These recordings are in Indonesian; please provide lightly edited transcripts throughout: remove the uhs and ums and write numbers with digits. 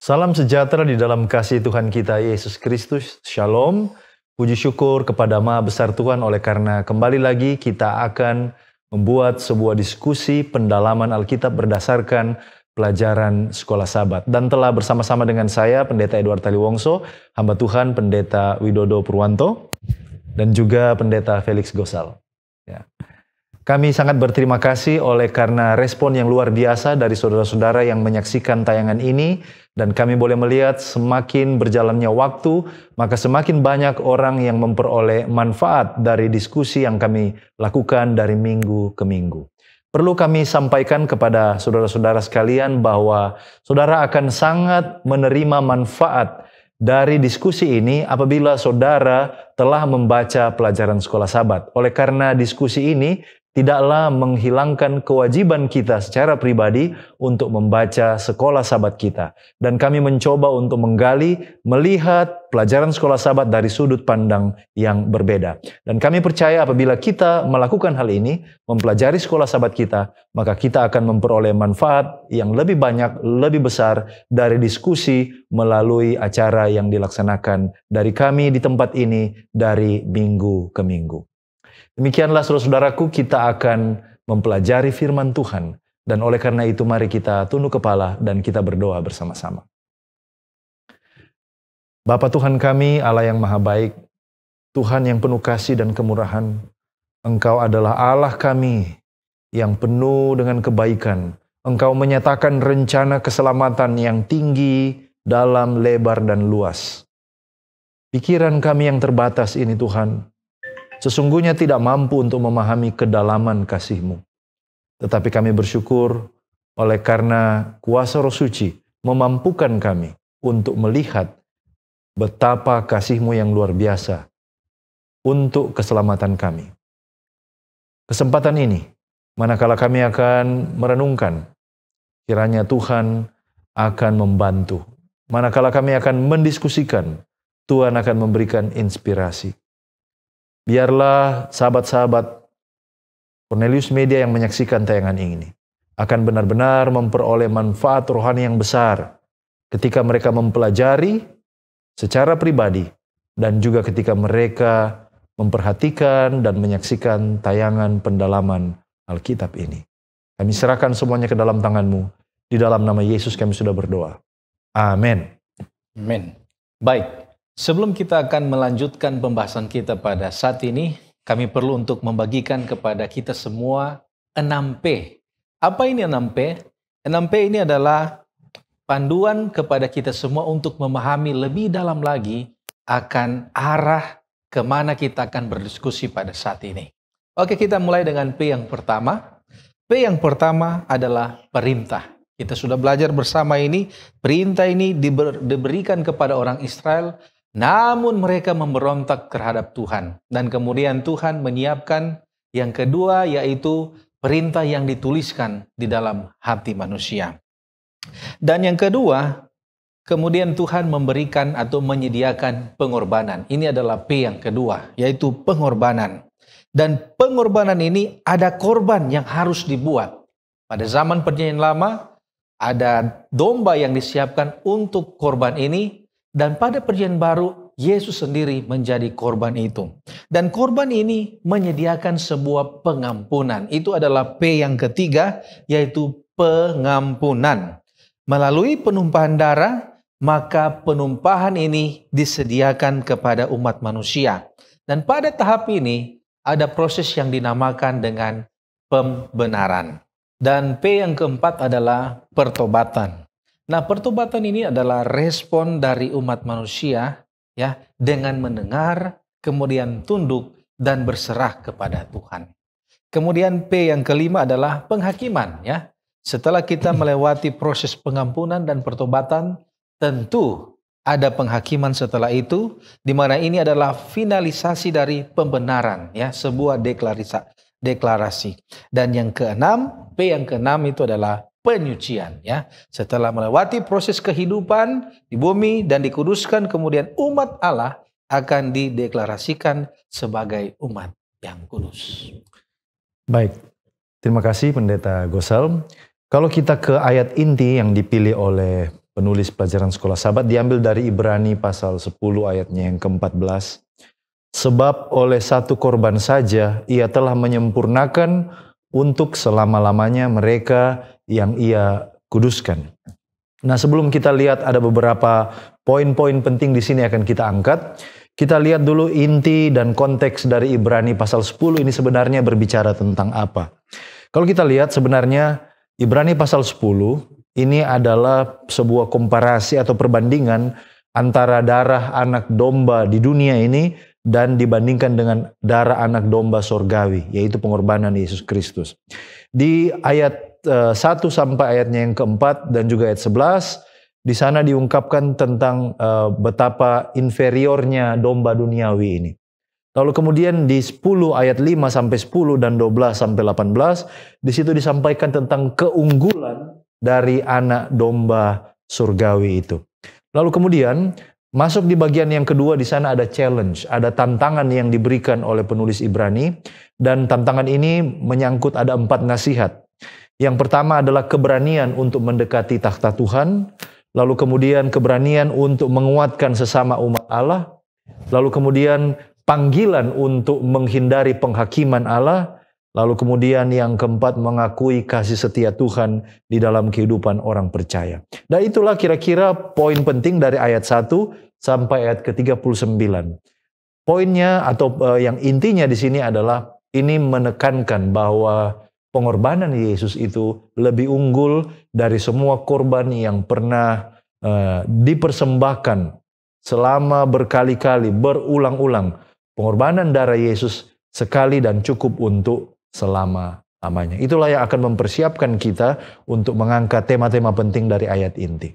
Salam sejahtera di dalam kasih Tuhan kita Yesus Kristus. Shalom. Puji syukur kepada Maha Besar Tuhan oleh karena kembali lagi kita akan membuat sebuah diskusi pendalaman Alkitab berdasarkan pelajaran Sekolah Sabat. Dan telah bersama-sama dengan saya, Pendeta Edward Taliwongso, hamba Tuhan Pendeta Widodo Purwanto, dan juga Pendeta Felix Gosal. Ya. Kami sangat berterima kasih oleh karena respon yang luar biasa dari saudara-saudara yang menyaksikan tayangan ini. Dan kami boleh melihat semakin berjalannya waktu, maka semakin banyak orang yang memperoleh manfaat dari diskusi yang kami lakukan dari minggu ke minggu. Perlu kami sampaikan kepada saudara-saudara sekalian bahwa saudara akan sangat menerima manfaat dari diskusi ini apabila saudara telah membaca pelajaran Sekolah Sabat. Oleh karena diskusi ini tidaklah menghilangkan kewajiban kita secara pribadi untuk membaca Sekolah Sabat kita. Dan kami mencoba untuk menggali, melihat pelajaran Sekolah Sabat dari sudut pandang yang berbeda. Dan kami percaya apabila kita melakukan hal ini, mempelajari Sekolah Sabat kita, maka kita akan memperoleh manfaat yang lebih banyak, lebih besar dari diskusi melalui acara yang dilaksanakan dari kami di tempat ini dari minggu ke minggu. Demikianlah saudara-saudaraku, kita akan mempelajari firman Tuhan. Dan oleh karena itu mari kita tunduk kepala dan kita berdoa bersama-sama. Bapa Tuhan kami, Allah yang maha baik, Tuhan yang penuh kasih dan kemurahan, Engkau adalah Allah kami yang penuh dengan kebaikan. Engkau menyatakan rencana keselamatan yang tinggi, dalam, lebar, dan luas. Pikiran kami yang terbatas ini Tuhan, sesungguhnya tidak mampu untuk memahami kedalaman kasih-Mu. Tetapi kami bersyukur oleh karena kuasa Roh Suci memampukan kami untuk melihat betapa kasih-Mu yang luar biasa untuk keselamatan kami. Kesempatan ini, manakala kami akan merenungkan, kiranya Tuhan akan membantu. Manakala kami akan mendiskusikan, Tuhan akan memberikan inspirasi. Biarlah sahabat-sahabat Cornelius Media yang menyaksikan tayangan ini akan benar-benar memperoleh manfaat rohani yang besar ketika mereka mempelajari secara pribadi dan juga ketika mereka memperhatikan dan menyaksikan tayangan pendalaman Alkitab ini. Kami serahkan semuanya ke dalam tangan-Mu. Di dalam nama Yesus kami sudah berdoa. Amin. Amin. Baik. Sebelum kita akan melanjutkan pembahasan kita pada saat ini, kami perlu untuk membagikan kepada kita semua 6P. Apa ini 6P? 6P ini adalah panduan kepada kita semua untuk memahami lebih dalam lagi akan arah kemana kita akan berdiskusi pada saat ini. Oke, kita mulai dengan P yang pertama. P yang pertama adalah perintah. Kita sudah belajar bersama ini, perintah ini diberikan kepada orang Israel, namun mereka memberontak terhadap Tuhan. Dan kemudian Tuhan menyiapkan yang kedua, yaitu perintah yang dituliskan di dalam hati manusia. Dan yang kedua, kemudian Tuhan memberikan atau menyediakan pengorbanan. Ini adalah P yang kedua, yaitu pengorbanan. Dan pengorbanan ini ada korban yang harus dibuat. Pada zaman Perjanjian Lama, ada domba yang disiapkan untuk korban ini. Dan pada Perjanjian Baru, Yesus sendiri menjadi korban itu. Dan korban ini menyediakan sebuah pengampunan. Itu adalah P yang ketiga, yaitu pengampunan. Melalui penumpahan darah, maka penumpahan ini disediakan kepada umat manusia. Dan pada tahap ini, ada proses yang dinamakan dengan pembenaran. Dan P yang keempat adalah pertobatan. Nah, pertobatan ini adalah respon dari umat manusia ya dengan mendengar, kemudian tunduk dan berserah kepada Tuhan. Kemudian P yang kelima adalah penghakiman ya. Setelah kita melewati proses pengampunan dan pertobatan, tentu ada penghakiman setelah itu, di mana ini adalah finalisasi dari pembenaran ya, sebuah deklarasi. Dan yang keenam, P yang keenam itu adalah penyucian ya. Setelah melewati proses kehidupan di bumi dan dikuduskan, kemudian umat Allah akan dideklarasikan sebagai umat yang kudus. Baik. Terima kasih Pendeta Gosal. Kalau kita ke ayat inti yang dipilih oleh penulis pelajaran sekolah sahabat, diambil dari Ibrani pasal 10 ayatnya yang ke-14. Sebab oleh satu korban saja ia telah menyempurnakan untuk selama-lamanya mereka yang ia kuduskan. Nah, sebelum kita lihat ada beberapa poin-poin penting di sini akan kita angkat. Kita lihat dulu inti dan konteks dari Ibrani pasal 10 ini sebenarnya berbicara tentang apa. Kalau kita lihat sebenarnya Ibrani pasal 10 ini adalah sebuah komparasi atau perbandingan antara darah anak domba di dunia ini dan dibandingkan dengan darah anak domba sorgawi, yaitu pengorbanan Yesus Kristus. Di ayat 1 sampai ayatnya yang keempat dan juga ayat 11, di sana diungkapkan tentang betapa inferiornya domba duniawi ini. Lalu kemudian di 10 ayat 5 sampai 10 dan 12 sampai 18, di situ disampaikan tentang keunggulan dari anak domba surgawi itu. Lalu kemudian masuk di bagian yang kedua, di sana ada challenge, ada tantangan yang diberikan oleh penulis Ibrani, dan tantangan ini menyangkut ada 4 nasihat. Yang pertama adalah keberanian untuk mendekati takhta Tuhan. Lalu kemudian keberanian untuk menguatkan sesama umat Allah. Lalu kemudian panggilan untuk menghindari penghakiman Allah. Lalu kemudian yang keempat mengakui kasih setia Tuhan di dalam kehidupan orang percaya. Dan itulah kira-kira poin penting dari ayat 1 sampai ayat ke-39. Poinnya atau yang intinya di sini adalah ini menekankan bahwa pengorbanan Yesus itu lebih unggul dari semua korban yang pernah dipersembahkan selama berkali-kali, berulang-ulang. Pengorbanan darah Yesus sekali dan cukup untuk selama-lamanya. Itulah yang akan mempersiapkan kita untuk mengangkat tema-tema penting dari ayat inti.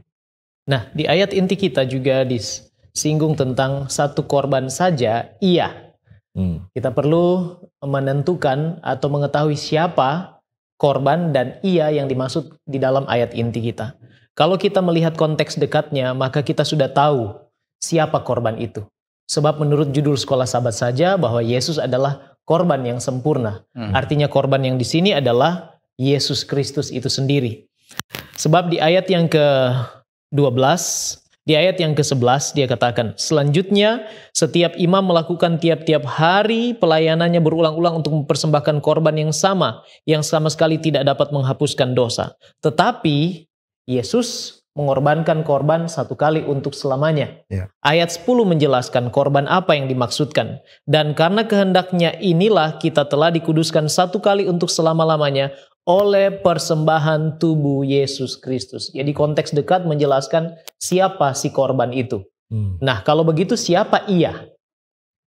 Nah, di ayat inti kita juga disinggung tentang satu korban saja, iya. Kita perlu menentukan atau mengetahui siapa korban dan ia yang dimaksud di dalam ayat inti kita. Kalau kita melihat konteks dekatnya, maka kita sudah tahu siapa korban itu. Sebab menurut judul sekolah sahabat saja bahwa Yesus adalah korban yang sempurna. Artinya korban yang di sini adalah Yesus Kristus itu sendiri. Sebab di ayat yang ke-12, di ayat yang ke-11 dia katakan, selanjutnya setiap imam melakukan tiap-tiap hari pelayanannya berulang-ulang untuk mempersembahkan korban yang sama sekali tidak dapat menghapuskan dosa. Tetapi Yesus mengorbankan korban satu kali untuk selamanya. Ayat 10 menjelaskan korban apa yang dimaksudkan. Dan karena kehendaknya inilah kita telah dikuduskan satu kali untuk selama-lamanya oleh persembahan tubuh Yesus Kristus. Jadi konteks dekat menjelaskan siapa si korban itu. Nah, kalau begitu siapa ia?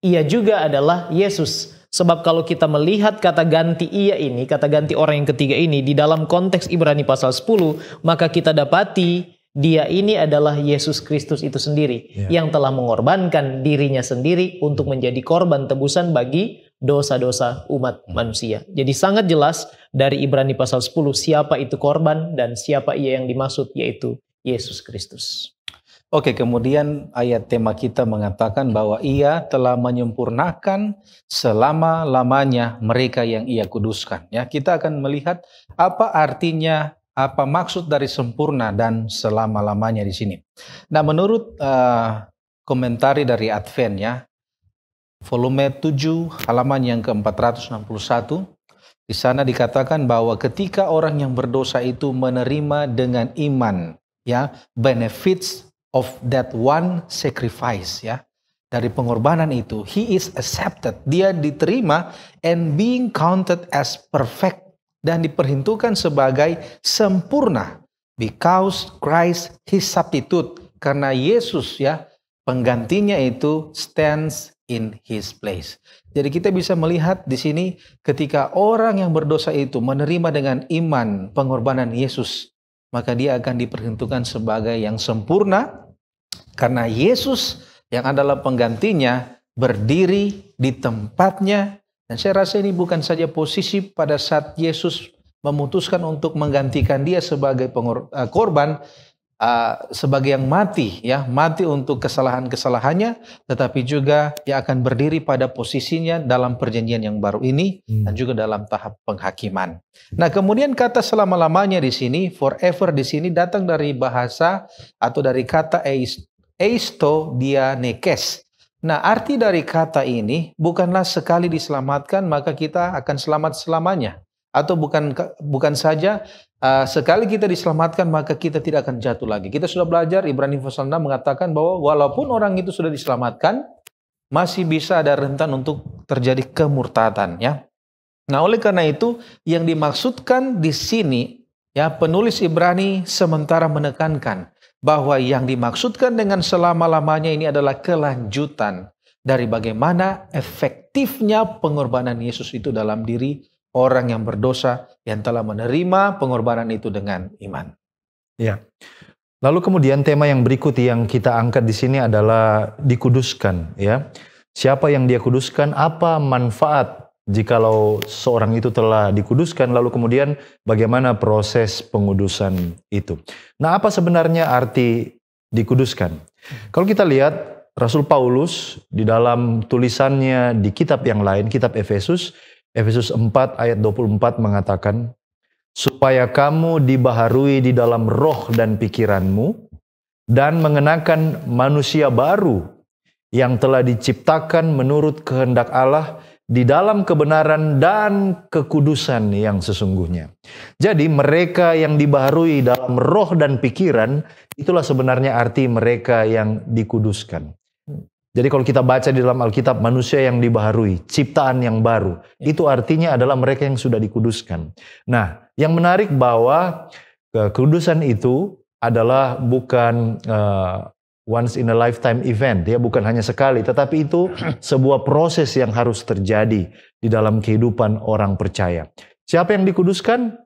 Ia juga adalah Yesus. Sebab kalau kita melihat kata ganti ia ini, kata ganti orang yang ketiga ini di dalam konteks Ibrani pasal 10, maka kita dapati dia ini adalah Yesus Kristus itu sendiri yang telah mengorbankan dirinya sendiri untuk menjadi korban tebusan bagi dosa-dosa umat manusia. Jadi sangat jelas dari Ibrani pasal 10 siapa itu korban dan siapa ia yang dimaksud, yaitu Yesus Kristus. Oke, kemudian ayat tema kita mengatakan bahwa ia telah menyempurnakan selama-lamanya mereka yang ia kuduskan. Ya, kita akan melihat apa artinya, apa maksud dari sempurna dan selama-lamanya di sini. Nah, menurut komentari dari Advent ya, volume 7 halaman yang ke-461, di sana dikatakan bahwa ketika orang yang berdosa itu menerima dengan iman ya benefits of that one sacrifice ya, dari pengorbanan itu, he is accepted, dia diterima and being counted as perfect, dan diperhitungkan sebagai sempurna because Christ his substitute, karena Yesus ya penggantinya itu stands in his place. Jadi kita bisa melihat di sini ketika orang yang berdosa itu menerima dengan iman pengorbanan Yesus, maka dia akan diperhitungkan sebagai yang sempurna karena Yesus yang adalah penggantinya berdiri di tempatnya. Dan saya rasa ini bukan saja posisi pada saat Yesus memutuskan untuk menggantikan dia sebagai korban, sebagai yang mati, ya, mati untuk kesalahan-kesalahannya, tetapi juga dia akan berdiri pada posisinya dalam perjanjian yang baru ini dan juga dalam tahap penghakiman. Nah, kemudian kata selama-lamanya di sini, forever di sini datang dari bahasa atau dari kata eisto dianekes. Nah, arti dari kata ini bukanlah sekali diselamatkan maka kita akan selamat selamanya, atau bukan saja sekali kita diselamatkan maka kita tidak akan jatuh lagi. Kita sudah belajar Ibrani pasal 6 mengatakan bahwa walaupun orang itu sudah diselamatkan, masih bisa ada rentan untuk terjadi kemurtadan, ya. Nah, oleh karena itu yang dimaksudkan di sini, ya, penulis Ibrani sementara menekankan bahwa yang dimaksudkan dengan selama-lamanya ini adalah kelanjutan dari bagaimana efektifnya pengorbanan Yesus itu dalam diri orang yang berdosa yang telah menerima pengorbanan itu dengan iman. Ya. Lalu kemudian tema yang berikut yang kita angkat di sini adalah dikuduskan, ya. Siapa yang dia kuduskan? Apa manfaat jikalau seorang itu telah dikuduskan? Lalu kemudian bagaimana proses pengudusan itu? Nah, apa sebenarnya arti dikuduskan? Kalau kita lihat Rasul Paulus di dalam tulisannya di kitab yang lain, kitab Efesus 4 ayat 24 mengatakan, supaya kamu dibaharui di dalam roh dan pikiranmu, dan mengenakan manusia baru yang telah diciptakan menurut kehendak Allah di dalam kebenaran dan kekudusan yang sesungguhnya. Jadi mereka yang dibaharui dalam roh dan pikiran, itulah sebenarnya arti mereka yang dikuduskan. Jadi kalau kita baca di dalam Alkitab, manusia yang dibaharui, ciptaan yang baru, itu artinya adalah mereka yang sudah dikuduskan. Nah, yang menarik bahwa kekudusan itu adalah bukan once in a lifetime event, ya, bukan hanya sekali, tetapi itu sebuah proses yang harus terjadi di dalam kehidupan orang percaya. Siapa yang dikuduskan?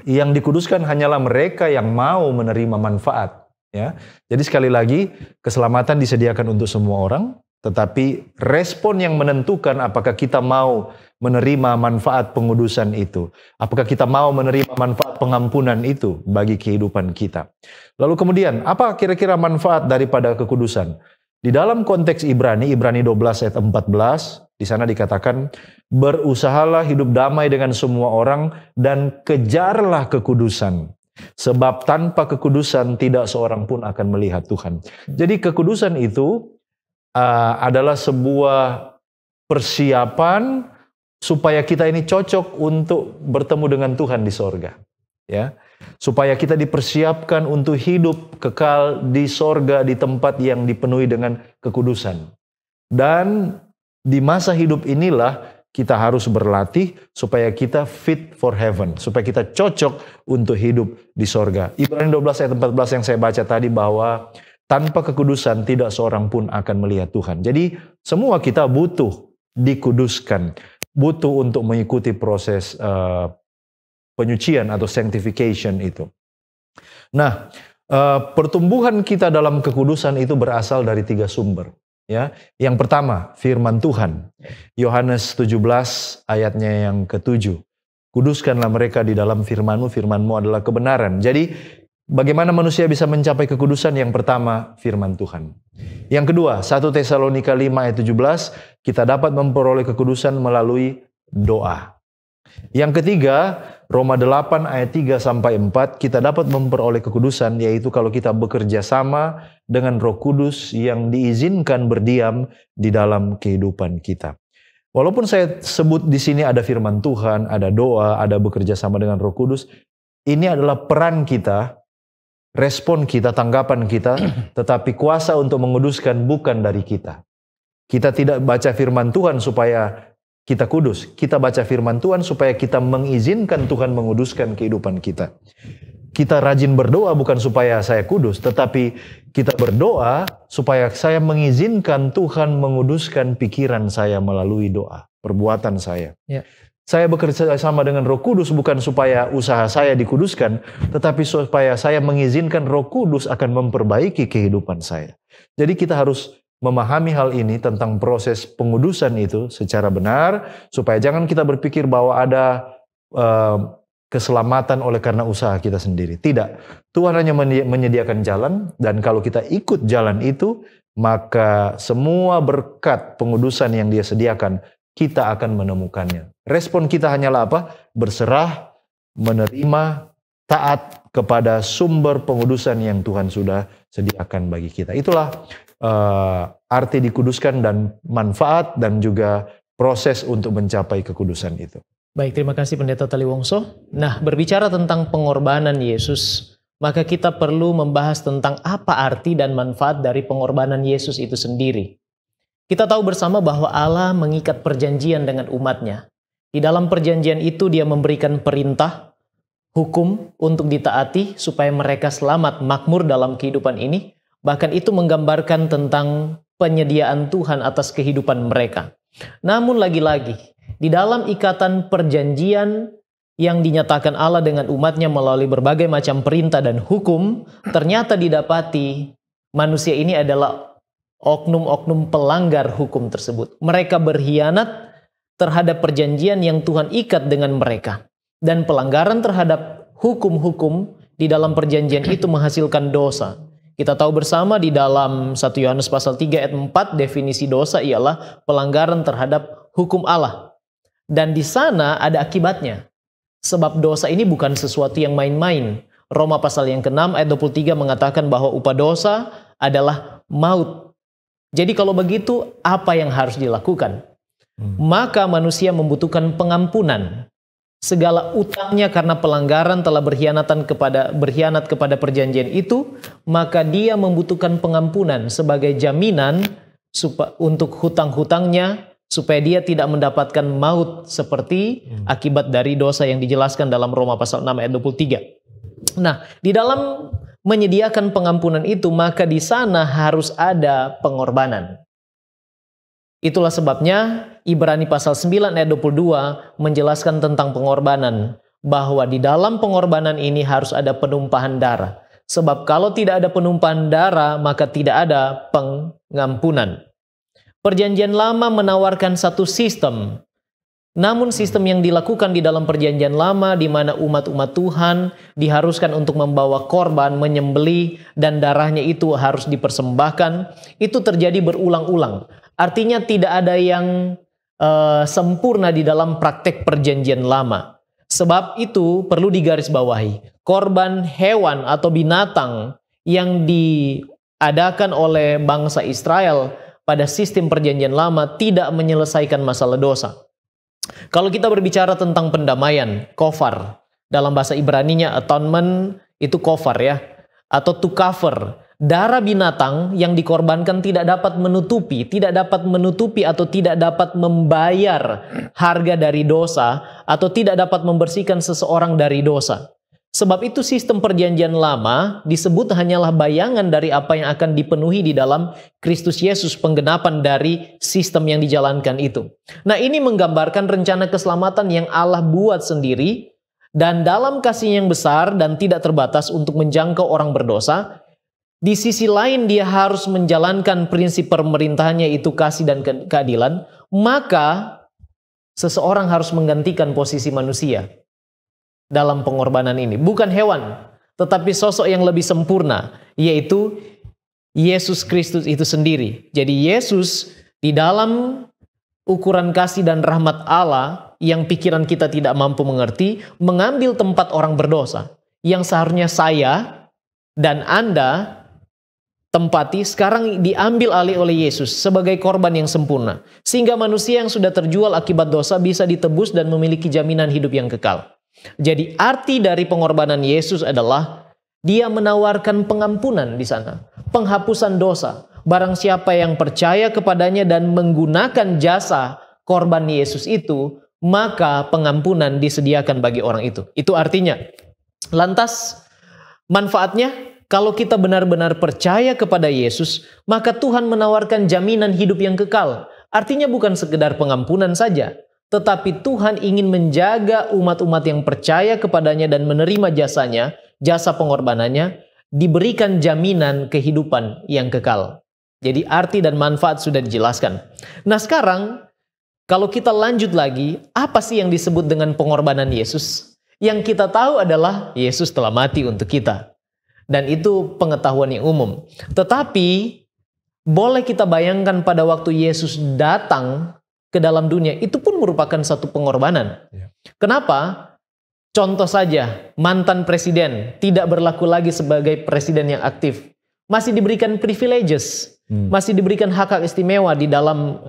Yang dikuduskan hanyalah mereka yang mau menerima manfaat. Ya, jadi sekali lagi keselamatan disediakan untuk semua orang, tetapi respon yang menentukan apakah kita mau menerima manfaat pengudusan itu, apakah kita mau menerima manfaat pengampunan itu bagi kehidupan kita. Lalu kemudian apa kira-kira manfaat daripada kekudusan? Di dalam konteks Ibrani 12 ayat 14, di sana dikatakan, berusahalah hidup damai dengan semua orang dan kejarlah kekudusan. Sebab tanpa kekudusan tidak seorang pun akan melihat Tuhan. Jadi kekudusan itu adalah sebuah persiapan supaya kita ini cocok untuk bertemu dengan Tuhan di sorga. Ya, supaya kita dipersiapkan untuk hidup kekal di sorga di tempat yang dipenuhi dengan kekudusan. Dan di masa hidup inilah kita harus berlatih supaya kita fit for heaven, supaya kita cocok untuk hidup di sorga. Ibrani 12 ayat 14 yang saya baca tadi bahwa tanpa kekudusan tidak seorang pun akan melihat Tuhan. Jadi semua kita butuh dikuduskan, butuh untuk mengikuti proses penyucian atau sanctification itu. Nah, pertumbuhan kita dalam kekudusan itu berasal dari 3 sumber. Ya, yang pertama firman Tuhan. Yohanes 17 ayatnya yang ke-7. Kuduskanlah mereka di dalam firman-Mu, firman-Mu adalah kebenaran. Jadi bagaimana manusia bisa mencapai kekudusan? Yang pertama firman Tuhan. Yang kedua 1 Tesalonika 5 ayat 17, kita dapat memperoleh kekudusan melalui doa. Yang ketiga Roma 8 ayat 3 sampai 4, kita dapat memperoleh kekudusan, yaitu kalau kita bekerja sama dengan Roh Kudus yang diizinkan berdiam di dalam kehidupan kita. Walaupun saya sebut di sini ada firman Tuhan, ada doa, ada bekerja sama dengan Roh Kudus, ini adalah peran kita, respon kita, tanggapan kita, tetapi kuasa untuk menguduskan bukan dari kita. Kita tidak baca firman Tuhan supaya kita kudus. Kita baca firman Tuhan supaya kita mengizinkan Tuhan menguduskan kehidupan kita. Kita rajin berdoa bukan supaya saya kudus, tetapi kita berdoa supaya saya mengizinkan Tuhan menguduskan pikiran saya melalui doa, perbuatan saya. Ya. Saya bekerja sama dengan Roh Kudus bukan supaya usaha saya dikuduskan, tetapi supaya saya mengizinkan Roh Kudus akan memperbaiki kehidupan saya. Jadi kita harus memahami hal ini tentang proses pengudusan itu secara benar, supaya jangan kita berpikir bahwa ada keselamatan oleh karena usaha kita sendiri. Tidak. Tuhan hanya menyediakan jalan, dan kalau kita ikut jalan itu, maka semua berkat pengudusan yang Dia sediakan, kita akan menemukannya. Respon kita hanyalah apa? Berserah, menerima, taat kepada sumber pengudusan yang Tuhan sudah sediakan bagi kita. Itulah arti dikuduskan dan manfaat dan juga proses untuk mencapai kekudusan itu. Baik, terima kasih Pendeta Taliwongso. Nah, berbicara tentang pengorbanan Yesus, maka kita perlu membahas tentang apa arti dan manfaat dari pengorbanan Yesus itu sendiri. Kita tahu bersama bahwa Allah mengikat perjanjian dengan umatnya. Di dalam perjanjian itu Dia memberikan perintah, hukum untuk ditaati supaya mereka selamat makmur dalam kehidupan ini. Bahkan itu menggambarkan tentang penyediaan Tuhan atas kehidupan mereka. Namun lagi-lagi, di dalam ikatan perjanjian yang dinyatakan Allah dengan umatnya melalui berbagai macam perintah dan hukum, ternyata didapati manusia ini adalah oknum-oknum pelanggar hukum tersebut. Mereka berkhianat terhadap perjanjian yang Tuhan ikat dengan mereka. Dan pelanggaran terhadap hukum-hukum di dalam perjanjian itu menghasilkan dosa. Kita tahu bersama di dalam 1 Yohanes pasal 3 ayat 4, definisi dosa ialah pelanggaran terhadap hukum Allah. Dan di sana ada akibatnya. Sebab dosa ini bukan sesuatu yang main-main. Roma pasal yang ke-6 ayat 23 mengatakan bahwa upah dosa adalah maut. Jadi kalau begitu, apa yang harus dilakukan? Maka manusia membutuhkan pengampunan. Segala utangnya karena pelanggaran telah berkhianat kepada perjanjian itu, maka dia membutuhkan pengampunan sebagai jaminan untuk hutang-hutangnya, supaya dia tidak mendapatkan maut seperti akibat dari dosa yang dijelaskan dalam Roma pasal 6 ayat 23. Nah, di dalam menyediakan pengampunan itu, maka di sana harus ada pengorbanan. Itulah sebabnya Ibrani pasal 9 ayat 22 menjelaskan tentang pengorbanan, bahwa di dalam pengorbanan ini harus ada penumpahan darah. Sebab kalau tidak ada penumpahan darah, maka tidak ada pengampunan. Perjanjian Lama menawarkan satu sistem. Namun sistem yang dilakukan di dalam perjanjian Lama, di mana umat-umat Tuhan diharuskan untuk membawa korban, menyembelih, dan darahnya itu harus dipersembahkan, itu terjadi berulang-ulang. Artinya tidak ada yang sempurna di dalam praktek perjanjian Lama. Sebab itu perlu digarisbawahi, korban hewan atau binatang yang diadakan oleh bangsa Israel pada sistem perjanjian Lama tidak menyelesaikan masalah dosa. Kalau kita berbicara tentang pendamaian, kofar, dalam bahasa Ibraninya atonement itu kofar ya, atau to cover. Darah binatang yang dikorbankan tidak dapat menutupi atau tidak dapat membayar harga dari dosa, atau tidak dapat membersihkan seseorang dari dosa. Sebab itu sistem perjanjian Lama disebut hanyalah bayangan dari apa yang akan dipenuhi di dalam Kristus Yesus, penggenapan dari sistem yang dijalankan itu. Nah, ini menggambarkan rencana keselamatan yang Allah buat sendiri, dan dalam kasih yang besar dan tidak terbatas untuk menjangkau orang berdosa. Di sisi lain dia harus menjalankan prinsip pemerintahannya, itu kasih dan keadilan. Maka seseorang harus menggantikan posisi manusia dalam pengorbanan ini. Bukan hewan, tetapi sosok yang lebih sempurna, yaitu Yesus Kristus itu sendiri. Jadi Yesus di dalam ukuran kasih dan rahmat Allah yang pikiran kita tidak mampu mengerti, mengambil tempat orang berdosa yang seharusnya saya dan Anda tempati, sekarang diambil alih oleh Yesus sebagai korban yang sempurna. Sehingga manusia yang sudah terjual akibat dosa bisa ditebus dan memiliki jaminan hidup yang kekal. Jadi arti dari pengorbanan Yesus adalah dia menawarkan pengampunan di sana. Penghapusan dosa. Barang siapa yang percaya kepadanya dan menggunakan jasa korban Yesus itu, maka pengampunan disediakan bagi orang itu. Itu artinya. Lantas manfaatnya, kalau kita benar-benar percaya kepada Yesus, maka Tuhan menawarkan jaminan hidup yang kekal. Artinya bukan sekedar pengampunan saja, tetapi Tuhan ingin menjaga umat-umat yang percaya kepadanya dan menerima jasanya, jasa pengorbanannya, diberikan jaminan kehidupan yang kekal. Jadi arti dan manfaat sudah dijelaskan. Nah sekarang, kalau kita lanjut lagi, apa sih yang disebut dengan pengorbanan Yesus? Yang kita tahu adalah Yesus telah mati untuk kita. Dan itu pengetahuan yang umum. Tetapi boleh kita bayangkan pada waktu Yesus datang ke dalam dunia, itu pun merupakan satu pengorbanan. Kenapa? Contoh saja, mantan presiden tidak berlaku lagi sebagai presiden yang aktif. Masih diberikan privileges, masih diberikan hak-hak istimewa di dalam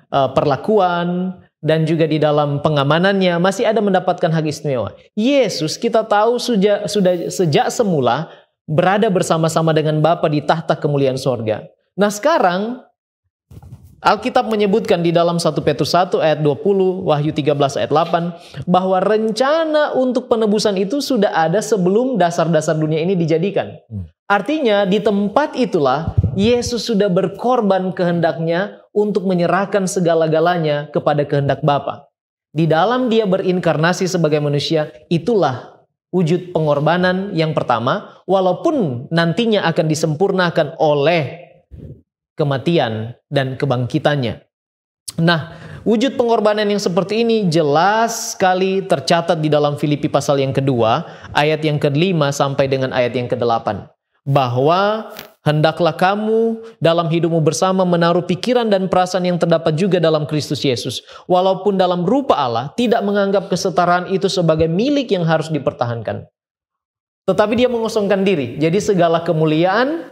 perlakuan, dan juga di dalam pengamanannya masih ada mendapatkan hak istimewa. Yesus kita tahu sudah sejak semula berada bersama-sama dengan Bapa di tahta kemuliaan sorga. Nah sekarang Alkitab menyebutkan di dalam 1 Petrus 1 ayat 20, Wahyu 13 ayat 8, bahwa rencana untuk penebusan itu sudah ada sebelum dasar-dasar dunia ini dijadikan. Artinya di tempat itulah Yesus sudah berkorban kehendaknya untuk menyerahkan segala-galanya kepada kehendak Bapa. Di dalam dia berinkarnasi sebagai manusia, itulah wujud pengorbanan yang pertama, walaupun nantinya akan disempurnakan oleh kematian dan kebangkitannya. Nah, wujud pengorbanan yang seperti ini jelas sekali tercatat di dalam Filipi pasal yang kedua, ayat yang ke-5 sampai dengan ayat yang ke-8. Bahwa hendaklah kamu dalam hidupmu bersama menaruh pikiran dan perasaan yang terdapat juga dalam Kristus Yesus. Walaupun dalam rupa Allah, tidak menganggap kesetaraan itu sebagai milik yang harus dipertahankan. Tetapi dia mengosongkan diri. Jadi segala kemuliaan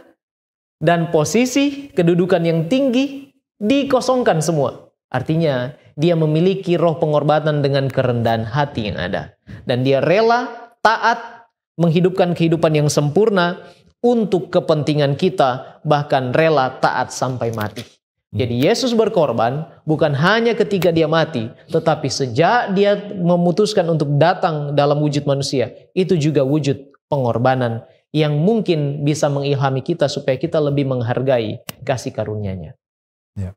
dan posisi kedudukan yang tinggi dikosongkan semua. Artinya dia memiliki roh pengorbanan dengan kerendahan hati yang ada. Dan dia rela, taat, menghidupkan kehidupan yang sempurna untuk kepentingan kita, bahkan rela taat sampai mati. Jadi Yesus berkorban bukan hanya ketika dia mati, tetapi sejak dia memutuskan untuk datang dalam wujud manusia, itu juga wujud pengorbanan yang mungkin bisa mengilhami kita supaya kita lebih menghargai kasih karunia-Nya. Ya.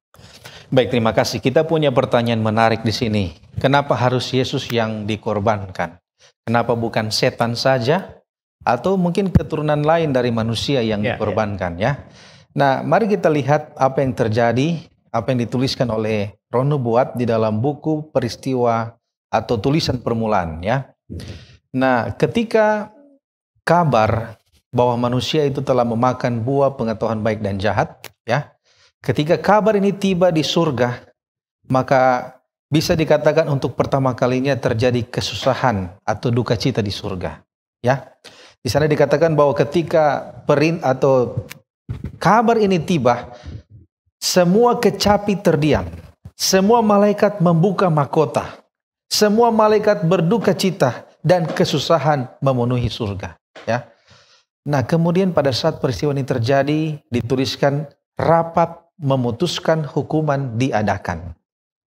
Baik, terima kasih. Kita punya pertanyaan menarik di sini. Kenapa harus Yesus yang dikorbankan? Kenapa bukan setan saja? Atau mungkin keturunan lain dari manusia yang dikorbankan ya. Nah, mari kita lihat apa yang terjadi, apa yang dituliskan oleh Roh Nubuat di dalam buku peristiwa atau tulisan permulaan ya. Nah, ketika kabar bahwa manusia itu telah memakan buah pengetahuan baik dan jahat ya. Ketika kabar ini tiba di surga, maka bisa dikatakan untuk pertama kalinya terjadi kesusahan atau duka cita di surga ya. Di sana dikatakan bahwa ketika kabar ini tiba, semua kecapi terdiam, semua malaikat membuka mahkota, semua malaikat berduka cita dan kesusahan memenuhi surga. Ya. Nah kemudian pada saat peristiwa ini terjadi, dituliskan rapat memutuskan hukuman diadakan.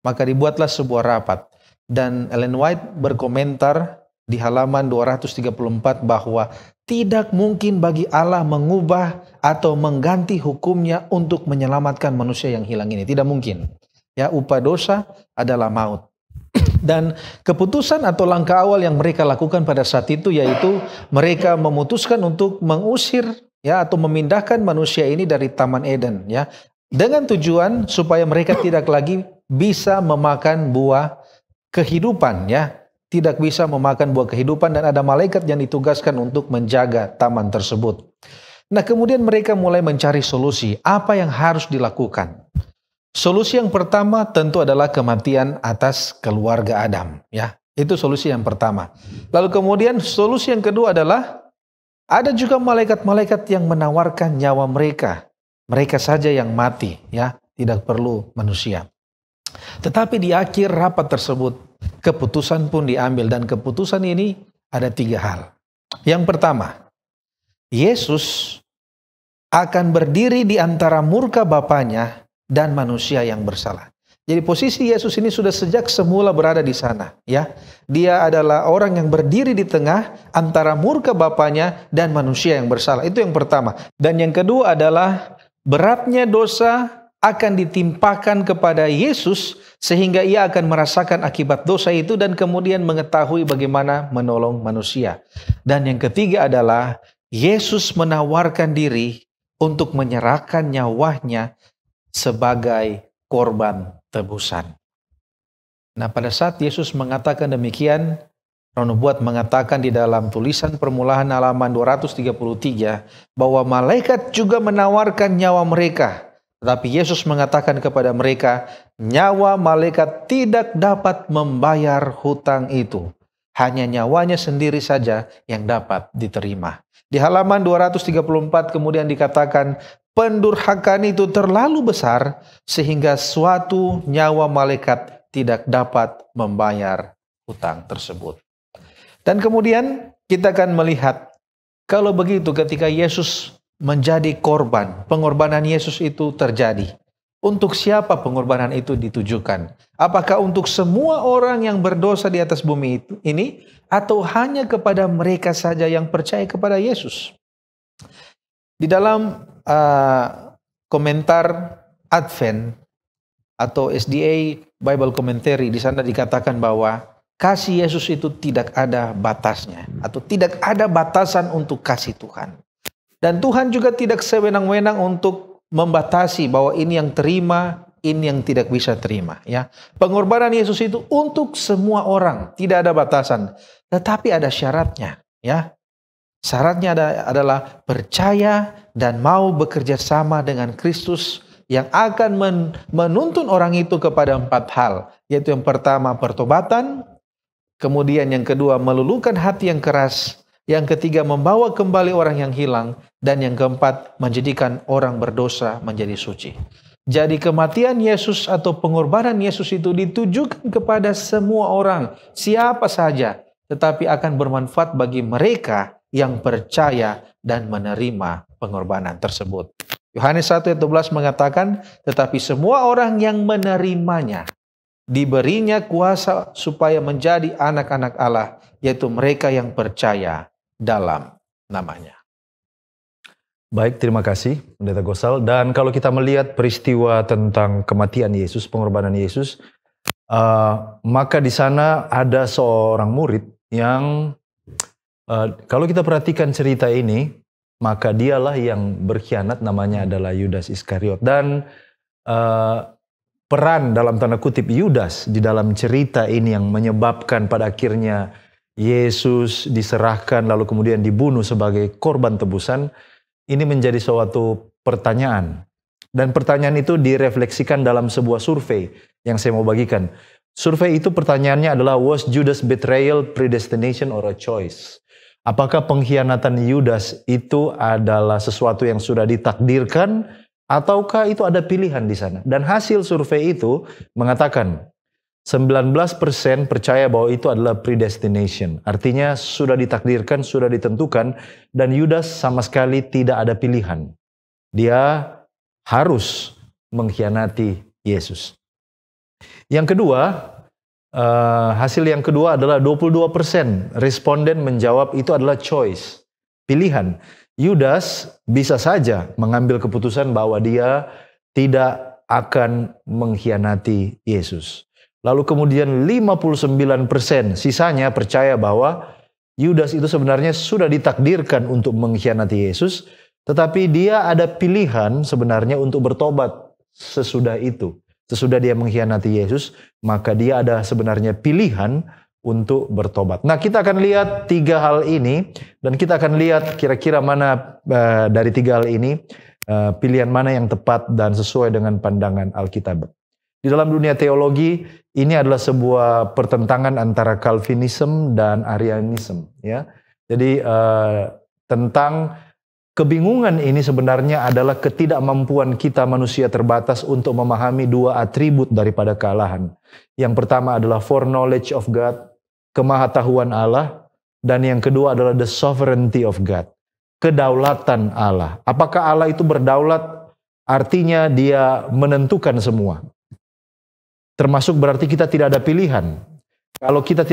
Maka dibuatlah sebuah rapat dan Ellen White berkomentar di halaman 234 bahwa tidak mungkin bagi Allah mengubah atau mengganti hukumnya untuk menyelamatkan manusia yang hilang ini. Tidak mungkin. Ya, upah dosa adalah maut. Dan keputusan atau langkah awal yang mereka lakukan pada saat itu yaitu mereka memutuskan untuk mengusir ya atau memindahkan manusia ini dari Taman Eden ya. Dengan tujuan supaya mereka tidak lagi bisa memakan buah kehidupan ya. Tidak bisa memakan buah kehidupan dan ada malaikat yang ditugaskan untuk menjaga taman tersebut. Nah kemudian mereka mulai mencari solusi. Apa yang harus dilakukan? Solusi yang pertama tentu adalah kematian atas keluarga Adam. Ya, itu solusi yang pertama. Lalu kemudian solusi yang kedua adalah ada juga malaikat-malaikat yang menawarkan nyawa mereka. Mereka saja yang mati, ya, tidak perlu manusia. Tetapi di akhir rapat tersebut, keputusan pun diambil dan keputusan ini ada 3 hal. Yang pertama, Yesus akan berdiri di antara murka Bapanya dan manusia yang bersalah. Jadi posisi Yesus ini sudah sejak semula berada di sana, ya. Dia adalah orang yang berdiri di tengah antara murka Bapanya dan manusia yang bersalah. Itu yang pertama. Dan yang kedua adalah beratnya dosa akan ditimpakan kepada Yesus sehingga ia akan merasakan akibat dosa itu dan kemudian mengetahui bagaimana menolong manusia. Dan yang ketiga adalah Yesus menawarkan diri untuk menyerahkan nyawanya sebagai korban tebusan. Nah, pada saat Yesus mengatakan demikian, Roh Nubuat mengatakan di dalam tulisan permulaan halaman 233 bahwa malaikat juga menawarkan nyawa mereka. Tetapi Yesus mengatakan kepada mereka, nyawa malaikat tidak dapat membayar hutang itu. Hanya nyawanya sendiri saja yang dapat diterima. Di halaman 234 kemudian dikatakan, pendurhakaan itu terlalu besar sehingga suatu nyawa malaikat tidak dapat membayar hutang tersebut. Dan kemudian kita akan melihat, kalau begitu ketika Yesus menjadi korban, pengorbanan Yesus itu terjadi. Untuk siapa pengorbanan itu ditujukan? Apakah untuk semua orang yang berdosa di atas bumi ini, atau hanya kepada mereka saja yang percaya kepada Yesus? Di dalam komentar Advent atau SDA Bible Commentary, di sana dikatakan bahwa kasih Yesus itu tidak ada batasnya, atau tidak ada batasan untuk kasih Tuhan. Dan Tuhan juga tidak sewenang-wenang untuk membatasi bahwa ini yang terima, ini yang tidak bisa terima. Ya, pengorbanan Yesus itu untuk semua orang, tidak ada batasan. Tetapi ada syaratnya. Ya, syaratnya adalah percaya dan mau bekerja sama dengan Kristus yang akan menuntun orang itu kepada 4 hal. Yaitu yang pertama pertobatan, kemudian yang kedua meluluhkan hati yang keras, yang ketiga membawa kembali orang yang hilang, dan yang keempat menjadikan orang berdosa menjadi suci. Jadi kematian Yesus atau pengorbanan Yesus itu ditujukan kepada semua orang, siapa saja, tetapi akan bermanfaat bagi mereka yang percaya dan menerima pengorbanan tersebut. Yohanes 1:12 mengatakan, tetapi semua orang yang menerimanya diberinya kuasa supaya menjadi anak-anak Allah, yaitu mereka yang percaya dalam namanya. Baik, terima kasih Pendeta Gosal. Dan kalau kita melihat peristiwa tentang kematian Yesus, pengorbanan Yesus, maka di sana ada seorang murid yang kalau kita perhatikan cerita ini, maka dialah yang berkhianat, namanya adalah Yudas Iskariot. Dan peran dalam tanda kutip Yudas di dalam cerita ini yang menyebabkan pada akhirnya Yesus diserahkan lalu kemudian dibunuh sebagai korban tebusan, ini menjadi suatu pertanyaan. Dan pertanyaan itu direfleksikan dalam sebuah survei yang saya mau bagikan. Survei itu pertanyaannya adalah, was Judas betrayal predestination or a choice? Apakah pengkhianatan Yudas itu adalah sesuatu yang sudah ditakdirkan, ataukah itu ada pilihan di sana? Dan hasil survei itu mengatakan 19% percaya bahwa itu adalah predestination. Artinya sudah ditakdirkan, sudah ditentukan, dan Yudas sama sekali tidak ada pilihan. Dia harus mengkhianati Yesus. Yang kedua, hasil yang kedua adalah 22% responden menjawab itu adalah choice, pilihan. Yudas bisa saja mengambil keputusan bahwa dia tidak akan mengkhianati Yesus. Lalu kemudian 59% sisanya percaya bahwa Yudas itu sebenarnya sudah ditakdirkan untuk mengkhianati Yesus, tetapi dia ada pilihan sebenarnya untuk bertobat sesudah itu. Sesudah dia mengkhianati Yesus, maka dia ada sebenarnya pilihan untuk bertobat. Nah, kita akan lihat 3 hal ini, dan kita akan lihat kira-kira mana dari 3 hal ini, pilihan mana yang tepat dan sesuai dengan pandangan Alkitab. Di dalam dunia teologi, ini adalah sebuah pertentangan antara Calvinism dan Arianism. Ya. Jadi tentang kebingungan ini sebenarnya adalah ketidakmampuan kita manusia terbatas untuk memahami 2 atribut daripada kealahan. Yang pertama adalah foreknowledge of God, kemahatauan Allah, dan yang kedua adalah the sovereignty of God, kedaulatan Allah. Apakah Allah itu berdaulat? Artinya dia menentukan semua. Termasuk berarti kita tidak ada pilihan. Kalau kita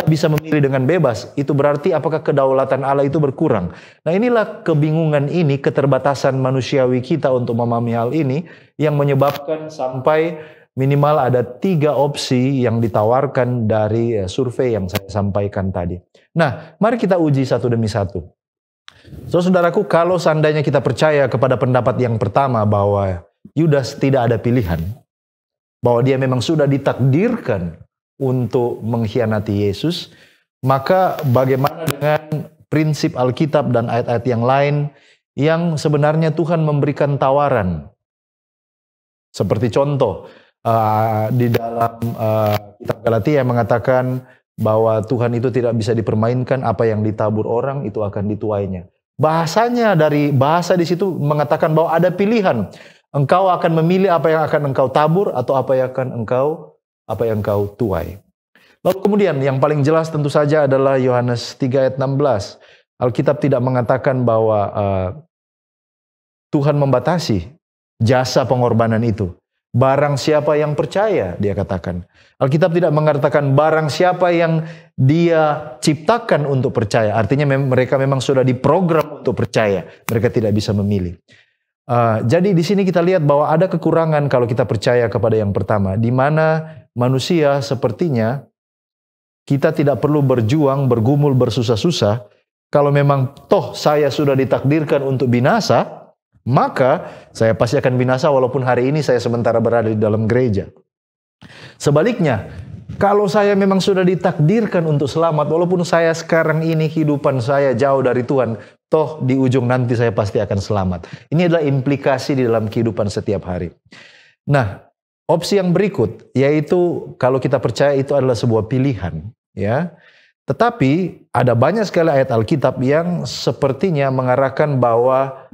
bisa memilih dengan bebas, itu berarti apakah kedaulatan Allah itu berkurang? Nah, inilah kebingungan ini, keterbatasan manusiawi kita untuk memahami hal ini yang menyebabkan sampai minimal ada 3 opsi yang ditawarkan dari survei yang saya sampaikan tadi. Nah, mari kita uji satu demi satu. Saudaraku, kalau seandainya kita percaya kepada pendapat yang pertama bahwa Yudas tidak ada pilihan, bahwa dia memang sudah ditakdirkan untuk mengkhianati Yesus, maka bagaimana dengan prinsip Alkitab dan ayat-ayat yang lain yang sebenarnya Tuhan memberikan tawaran? Seperti contoh, di dalam kitab Galatia yang mengatakan bahwa Tuhan itu tidak bisa dipermainkan, apa yang ditabur orang itu akan dituainya. Bahasanya dari bahasa di situ mengatakan bahwa ada pilihan. Engkau akan memilih apa yang akan engkau tabur atau apa yang engkau tuai. Lalu kemudian yang paling jelas tentu saja adalah Yohanes 3 ayat 16. Alkitab tidak mengatakan bahwa Tuhan membatasi jasa pengorbanan itu. Barang siapa yang percaya, dia katakan. Alkitab tidak mengatakan barang siapa yang dia ciptakan untuk percaya. Artinya mereka memang sudah diprogram untuk percaya. Mereka tidak bisa memilih. Jadi di sini kita lihat bahwa ada kekurangan kalau kita percaya kepada yang pertama. Di mana manusia sepertinya kita tidak perlu berjuang, bergumul, bersusah-susah. Kalau memang toh saya sudah ditakdirkan untuk binasa, maka saya pasti akan binasa walaupun hari ini saya sementara berada di dalam gereja. Sebaliknya, kalau saya memang sudah ditakdirkan untuk selamat, walaupun saya sekarang ini kehidupan saya jauh dari Tuhan, toh di ujung nanti saya pasti akan selamat. Ini adalah implikasi di dalam kehidupan setiap hari. Nah, opsi yang berikut, yaitu kalau kita percaya itu adalah sebuah pilihan, ya. Tetapi ada banyak sekali ayat Alkitab yang sepertinya mengarahkan bahwa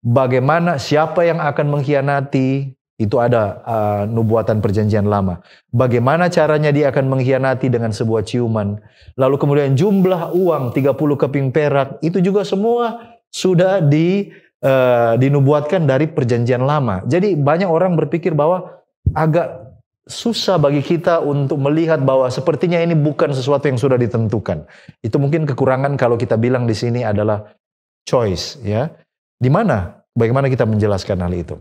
bagaimana siapa yang akan mengkhianati, itu ada nubuatan perjanjian lama. Bagaimana caranya dia akan mengkhianati dengan sebuah ciuman. Lalu kemudian jumlah uang 30 keping perak, itu juga semua sudah dinubuatkan dari perjanjian lama. Jadi banyak orang berpikir bahwa agak susah bagi kita untuk melihat bahwa sepertinya ini bukan sesuatu yang sudah ditentukan. Itu mungkin kekurangan kalau kita bilang di sini adalah choice, ya. Di mana? Bagaimana kita menjelaskan hal itu?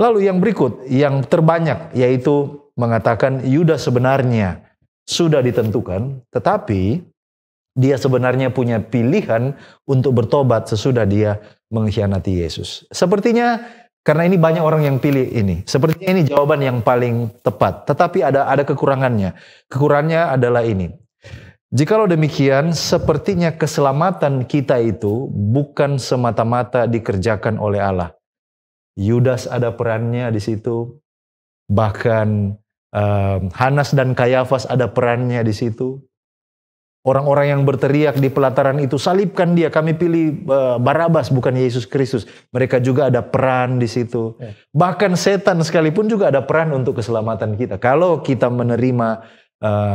Lalu yang berikut, yang terbanyak, yaitu mengatakan Yudas sebenarnya sudah ditentukan, tetapi dia sebenarnya punya pilihan untuk bertobat sesudah dia mengkhianati Yesus. Sepertinya, karena ini banyak orang yang pilih ini, sepertinya ini jawaban yang paling tepat, tetapi ada kekurangannya. Kekurangannya adalah ini. Jikalau demikian, sepertinya keselamatan kita itu bukan semata-mata dikerjakan oleh Allah. Yudas ada perannya di situ, bahkan Hanas dan Kayafas ada perannya di situ. Orang-orang yang berteriak di pelataran itu, salibkan dia, kami pilih Barabas bukan Yesus Kristus. Mereka juga ada peran di situ. Bahkan setan sekalipun juga ada peran untuk keselamatan kita. Kalau kita menerima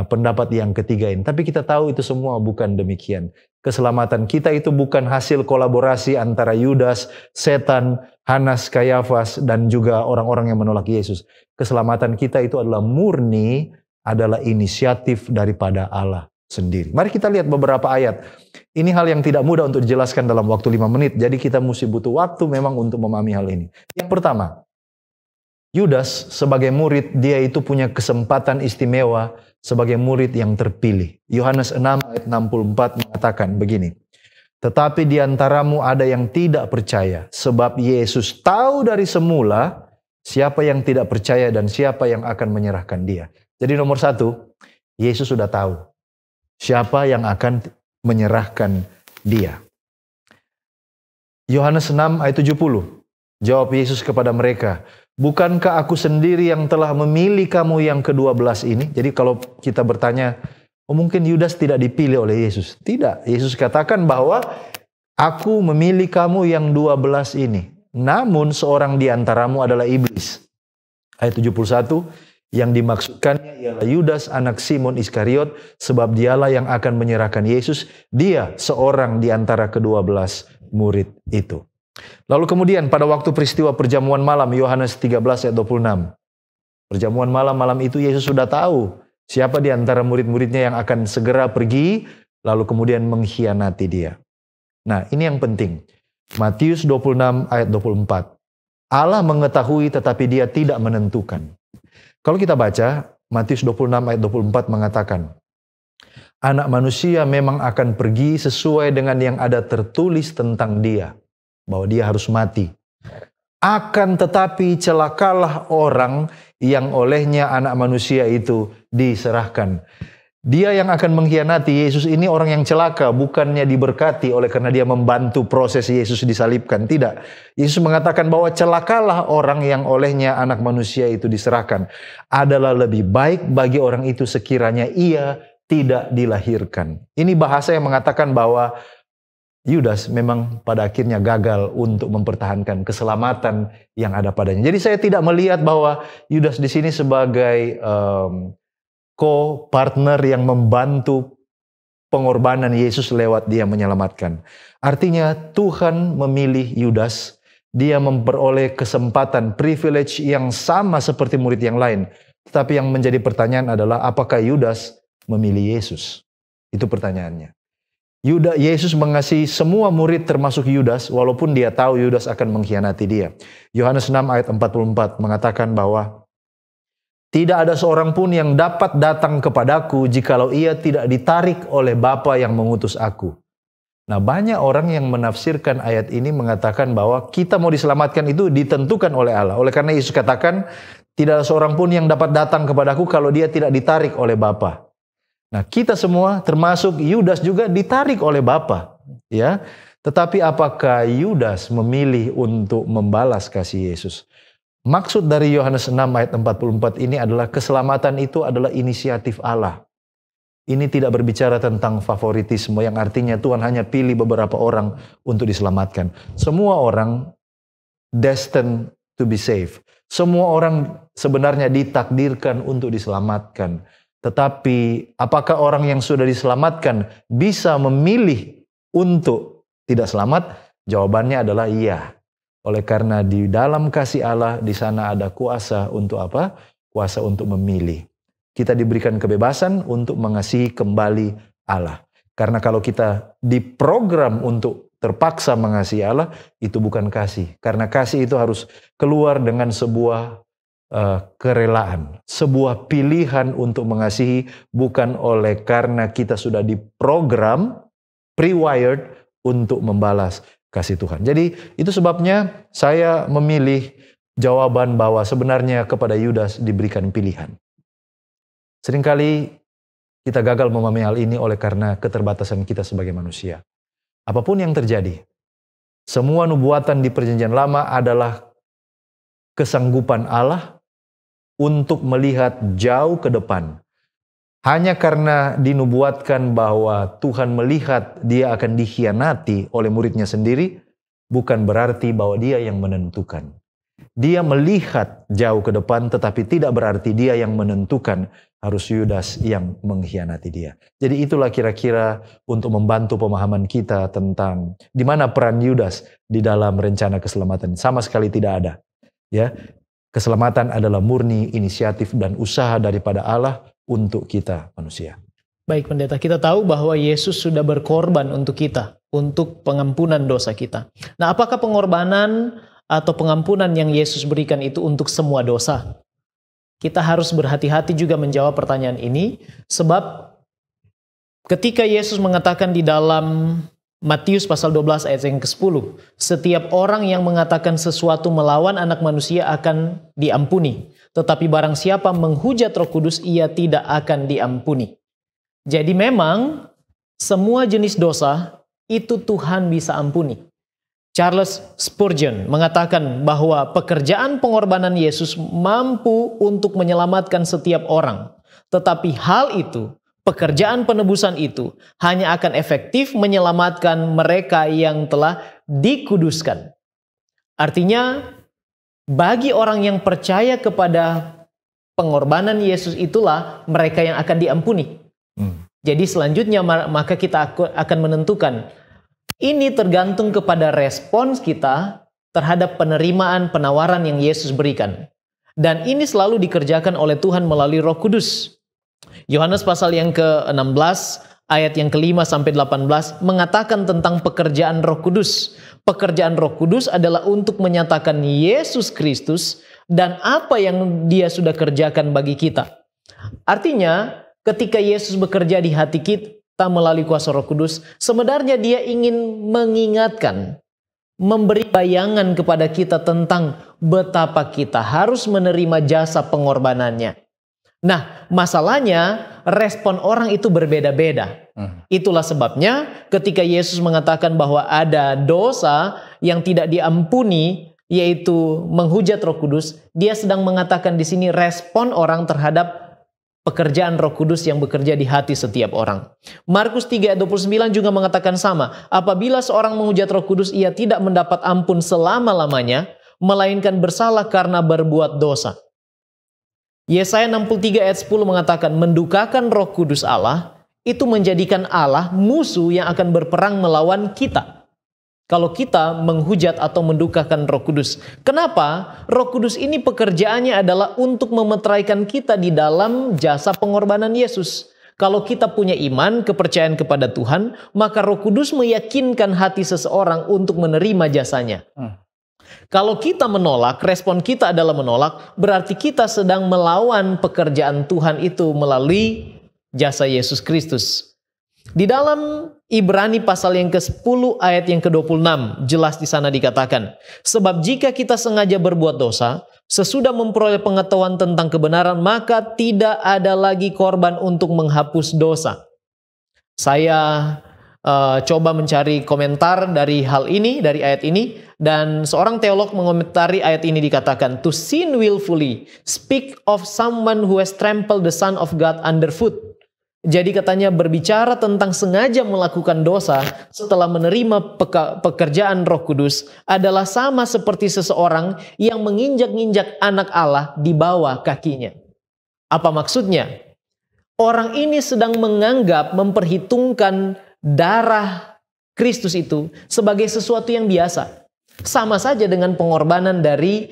pendapat yang ketiga ini. Tapi kita tahu itu semua bukan demikian. Keselamatan kita itu bukan hasil kolaborasi antara Yudas, setan, Hanas, Kayafas, dan juga orang-orang yang menolak Yesus. Keselamatan kita itu adalah murni, adalah inisiatif daripada Allah sendiri. Mari kita lihat beberapa ayat. Ini hal yang tidak mudah untuk dijelaskan dalam waktu 5 menit. Jadi kita mesti butuh waktu memang untuk memahami hal ini. Yang pertama, Yudas sebagai murid, dia itu punya kesempatan istimewa sebagai murid yang terpilih. Yohanes 6 ayat 64 mengatakan begini. Tetapi di antaramu ada yang tidak percaya, sebab Yesus tahu dari semula siapa yang tidak percaya dan siapa yang akan menyerahkan dia. Jadi nomor satu, Yesus sudah tahu siapa yang akan menyerahkan dia. Yohanes 6 ayat 70. Jawab Yesus kepada mereka, bukankah aku sendiri yang telah memilih kamu yang ke-12 ini? Jadi kalau kita bertanya, mungkin Yudas tidak dipilih oleh Yesus. Tidak, Yesus katakan bahwa aku memilih kamu yang 12 ini. Namun seorang di antaramu adalah iblis. Ayat 71, yang dimaksudkannya ialah Yudas anak Simon Iskariot, sebab dialah yang akan menyerahkan Yesus. Dia seorang di antara ke-12 murid itu. Lalu kemudian pada waktu peristiwa perjamuan malam, Yohanes 13 ayat 26. Perjamuan malam itu Yesus sudah tahu siapa di antara murid-muridnya yang akan segera pergi, lalu kemudian mengkhianati dia. Nah, ini yang penting. Matius 26 ayat 24. Allah mengetahui tetapi dia tidak menentukan. Kalau kita baca, Matius 26 ayat 24 mengatakan, Anak manusia memang akan pergi sesuai dengan yang ada tertulis tentang dia, bahwa dia harus mati. Akan tetapi celakalah orang yang olehnya anak manusia itu diserahkan. Dia yang akan mengkhianati Yesus ini orang yang celaka, bukannya diberkati oleh karena dia membantu proses Yesus disalibkan. Tidak. Yesus mengatakan bahwa celakalah orang yang olehnya anak manusia itu diserahkan. Adalah lebih baik bagi orang itu sekiranya ia tidak dilahirkan. Ini bahasa yang mengatakan bahwa Yudas memang pada akhirnya gagal untuk mempertahankan keselamatan yang ada padanya. Jadi saya tidak melihat bahwa Yudas di sini sebagai co-partner yang membantu pengorbanan Yesus lewat dia menyelamatkan. Artinya Tuhan memilih Yudas, dia memperoleh kesempatan, privilege yang sama seperti murid yang lain. Tetapi yang menjadi pertanyaan adalah apakah Yudas memilih Yesus? Itu pertanyaannya. Yesus mengasihi semua murid termasuk Yudas, walaupun dia tahu Yudas akan mengkhianati dia. Yohanes 6 ayat 44 mengatakan bahwa tidak ada seorang pun yang dapat datang kepadaku jikalau ia tidak ditarik oleh Bapa yang mengutus aku. Nah, banyak orang yang menafsirkan ayat ini mengatakan bahwa kita mau diselamatkan itu ditentukan oleh Allah. Oleh karena Yesus katakan, tidak ada seorang pun yang dapat datang kepadaku kalau dia tidak ditarik oleh Bapa. Nah, kita semua termasuk Yudas juga ditarik oleh Bapa, ya. Tetapi apakah Yudas memilih untuk membalas kasih Yesus? Maksud dari Yohanes 6 ayat 44 ini adalah keselamatan itu adalah inisiatif Allah. Ini tidak berbicara tentang favoritisme yang artinya Tuhan hanya pilih beberapa orang untuk diselamatkan. Semua orang destined to be saved. Semua orang sebenarnya ditakdirkan untuk diselamatkan. Tetapi apakah orang yang sudah diselamatkan bisa memilih untuk tidak selamat? Jawabannya adalah iya. Oleh karena di dalam kasih Allah, di sana ada kuasa untuk apa? Kuasa untuk memilih. Kita diberikan kebebasan untuk mengasihi kembali Allah. Karena kalau kita diprogram untuk terpaksa mengasihi Allah, itu bukan kasih. Karena kasih itu harus keluar dengan sebuah kerelaan. Sebuah pilihan untuk mengasihi, bukan oleh karena kita sudah diprogram, pre-wired untuk membalas kasih Tuhan. Jadi itu sebabnya saya memilih jawaban bahwa sebenarnya kepada Yudas diberikan pilihan. Seringkali kita gagal memahami hal ini oleh karena keterbatasan kita sebagai manusia. Apapun yang terjadi, semua nubuatan di Perjanjian Lama adalah kesanggupan Allah untuk melihat jauh ke depan. Hanya karena dinubuatkan bahwa Tuhan melihat dia akan dikhianati oleh muridnya sendiri, bukan berarti bahwa dia yang menentukan. Dia melihat jauh ke depan, tetapi tidak berarti dia yang menentukan harus Yudas yang mengkhianati dia. Jadi itulah kira-kira untuk membantu pemahaman kita tentang di mana peran Yudas di dalam rencana keselamatan. Sama sekali tidak ada. Ya, keselamatan adalah murni inisiatif dan usaha daripada Allah untuk kita manusia. Baik pendeta, kita tahu bahwa Yesus sudah berkorban untuk kita, untuk pengampunan dosa kita. Nah, apakah pengorbanan atau pengampunan yang Yesus berikan itu untuk semua dosa? Kita harus berhati-hati juga menjawab pertanyaan ini, sebab ketika Yesus mengatakan di dalam Matius pasal 12 ayat yang ke-10, setiap orang yang mengatakan sesuatu melawan anak manusia akan diampuni. Tetapi barang siapa menghujat Roh Kudus, ia tidak akan diampuni. Jadi memang semua jenis dosa itu Tuhan bisa ampuni. Charles Spurgeon mengatakan bahwa pekerjaan pengorbanan Yesus mampu untuk menyelamatkan setiap orang. Tetapi hal itu, pekerjaan penebusan itu hanya akan efektif menyelamatkan mereka yang telah dikuduskan. Artinya, bagi orang yang percaya kepada pengorbanan Yesus itulah mereka yang akan diampuni. Jadi selanjutnya maka kita akan menentukan. Ini tergantung kepada respons kita terhadap penerimaan penawaran yang Yesus berikan. Dan ini selalu dikerjakan oleh Tuhan melalui Roh Kudus. Yohanes pasal yang ke-16 ayat yang ke-5 sampai 18 mengatakan tentang pekerjaan Roh Kudus. Pekerjaan Roh Kudus adalah untuk menyatakan Yesus Kristus dan apa yang Dia sudah kerjakan bagi kita. Artinya, ketika Yesus bekerja di hati kita melalui kuasa Roh Kudus, sebenarnya Dia ingin mengingatkan, memberi bayangan kepada kita tentang betapa kita harus menerima jasa pengorbanannya. Nah, masalahnya respon orang itu berbeda-beda. Itulah sebabnya ketika Yesus mengatakan bahwa ada dosa yang tidak diampuni, yaitu menghujat Roh Kudus, dia sedang mengatakan di sini respon orang terhadap pekerjaan Roh Kudus yang bekerja di hati setiap orang. Markus 3 ayat 29 juga mengatakan sama. Apabila seorang menghujat Roh Kudus, ia tidak mendapat ampun selama-lamanya, melainkan bersalah karena berbuat dosa. Yesaya 63 ayat 10 mengatakan, mendukakan Roh Kudus Allah, itu menjadikan Allah musuh yang akan berperang melawan kita. Kalau kita menghujat atau mendukakan Roh Kudus. Kenapa? Roh Kudus ini pekerjaannya adalah untuk memeteraikan kita di dalam jasa pengorbanan Yesus. Kalau kita punya iman, kepercayaan kepada Tuhan, maka Roh Kudus meyakinkan hati seseorang untuk menerima jasanya. Kalau kita menolak, respon kita adalah menolak, berarti kita sedang melawan pekerjaan Tuhan itu melalui jasa Yesus Kristus. Di dalam Ibrani pasal yang ke-10 ayat yang ke-26, jelas di sana dikatakan, sebab jika kita sengaja berbuat dosa, sesudah memperoleh pengetahuan tentang kebenaran, maka tidak ada lagi korban untuk menghapus dosa. Saya coba mencari komentar dari hal ini, dari ayat ini, dan seorang teolog mengomentari ayat ini dikatakan, to sin willfully speak of someone who has trampled the Son of God underfoot. Jadi katanya berbicara tentang sengaja melakukan dosa setelah menerima pekerjaan Roh Kudus adalah sama seperti seseorang yang menginjak-injak anak Allah di bawah kakinya. Apa maksudnya? Orang ini sedang menganggap, memperhitungkan darah Kristus itu sebagai sesuatu yang biasa. Sama saja dengan pengorbanan dari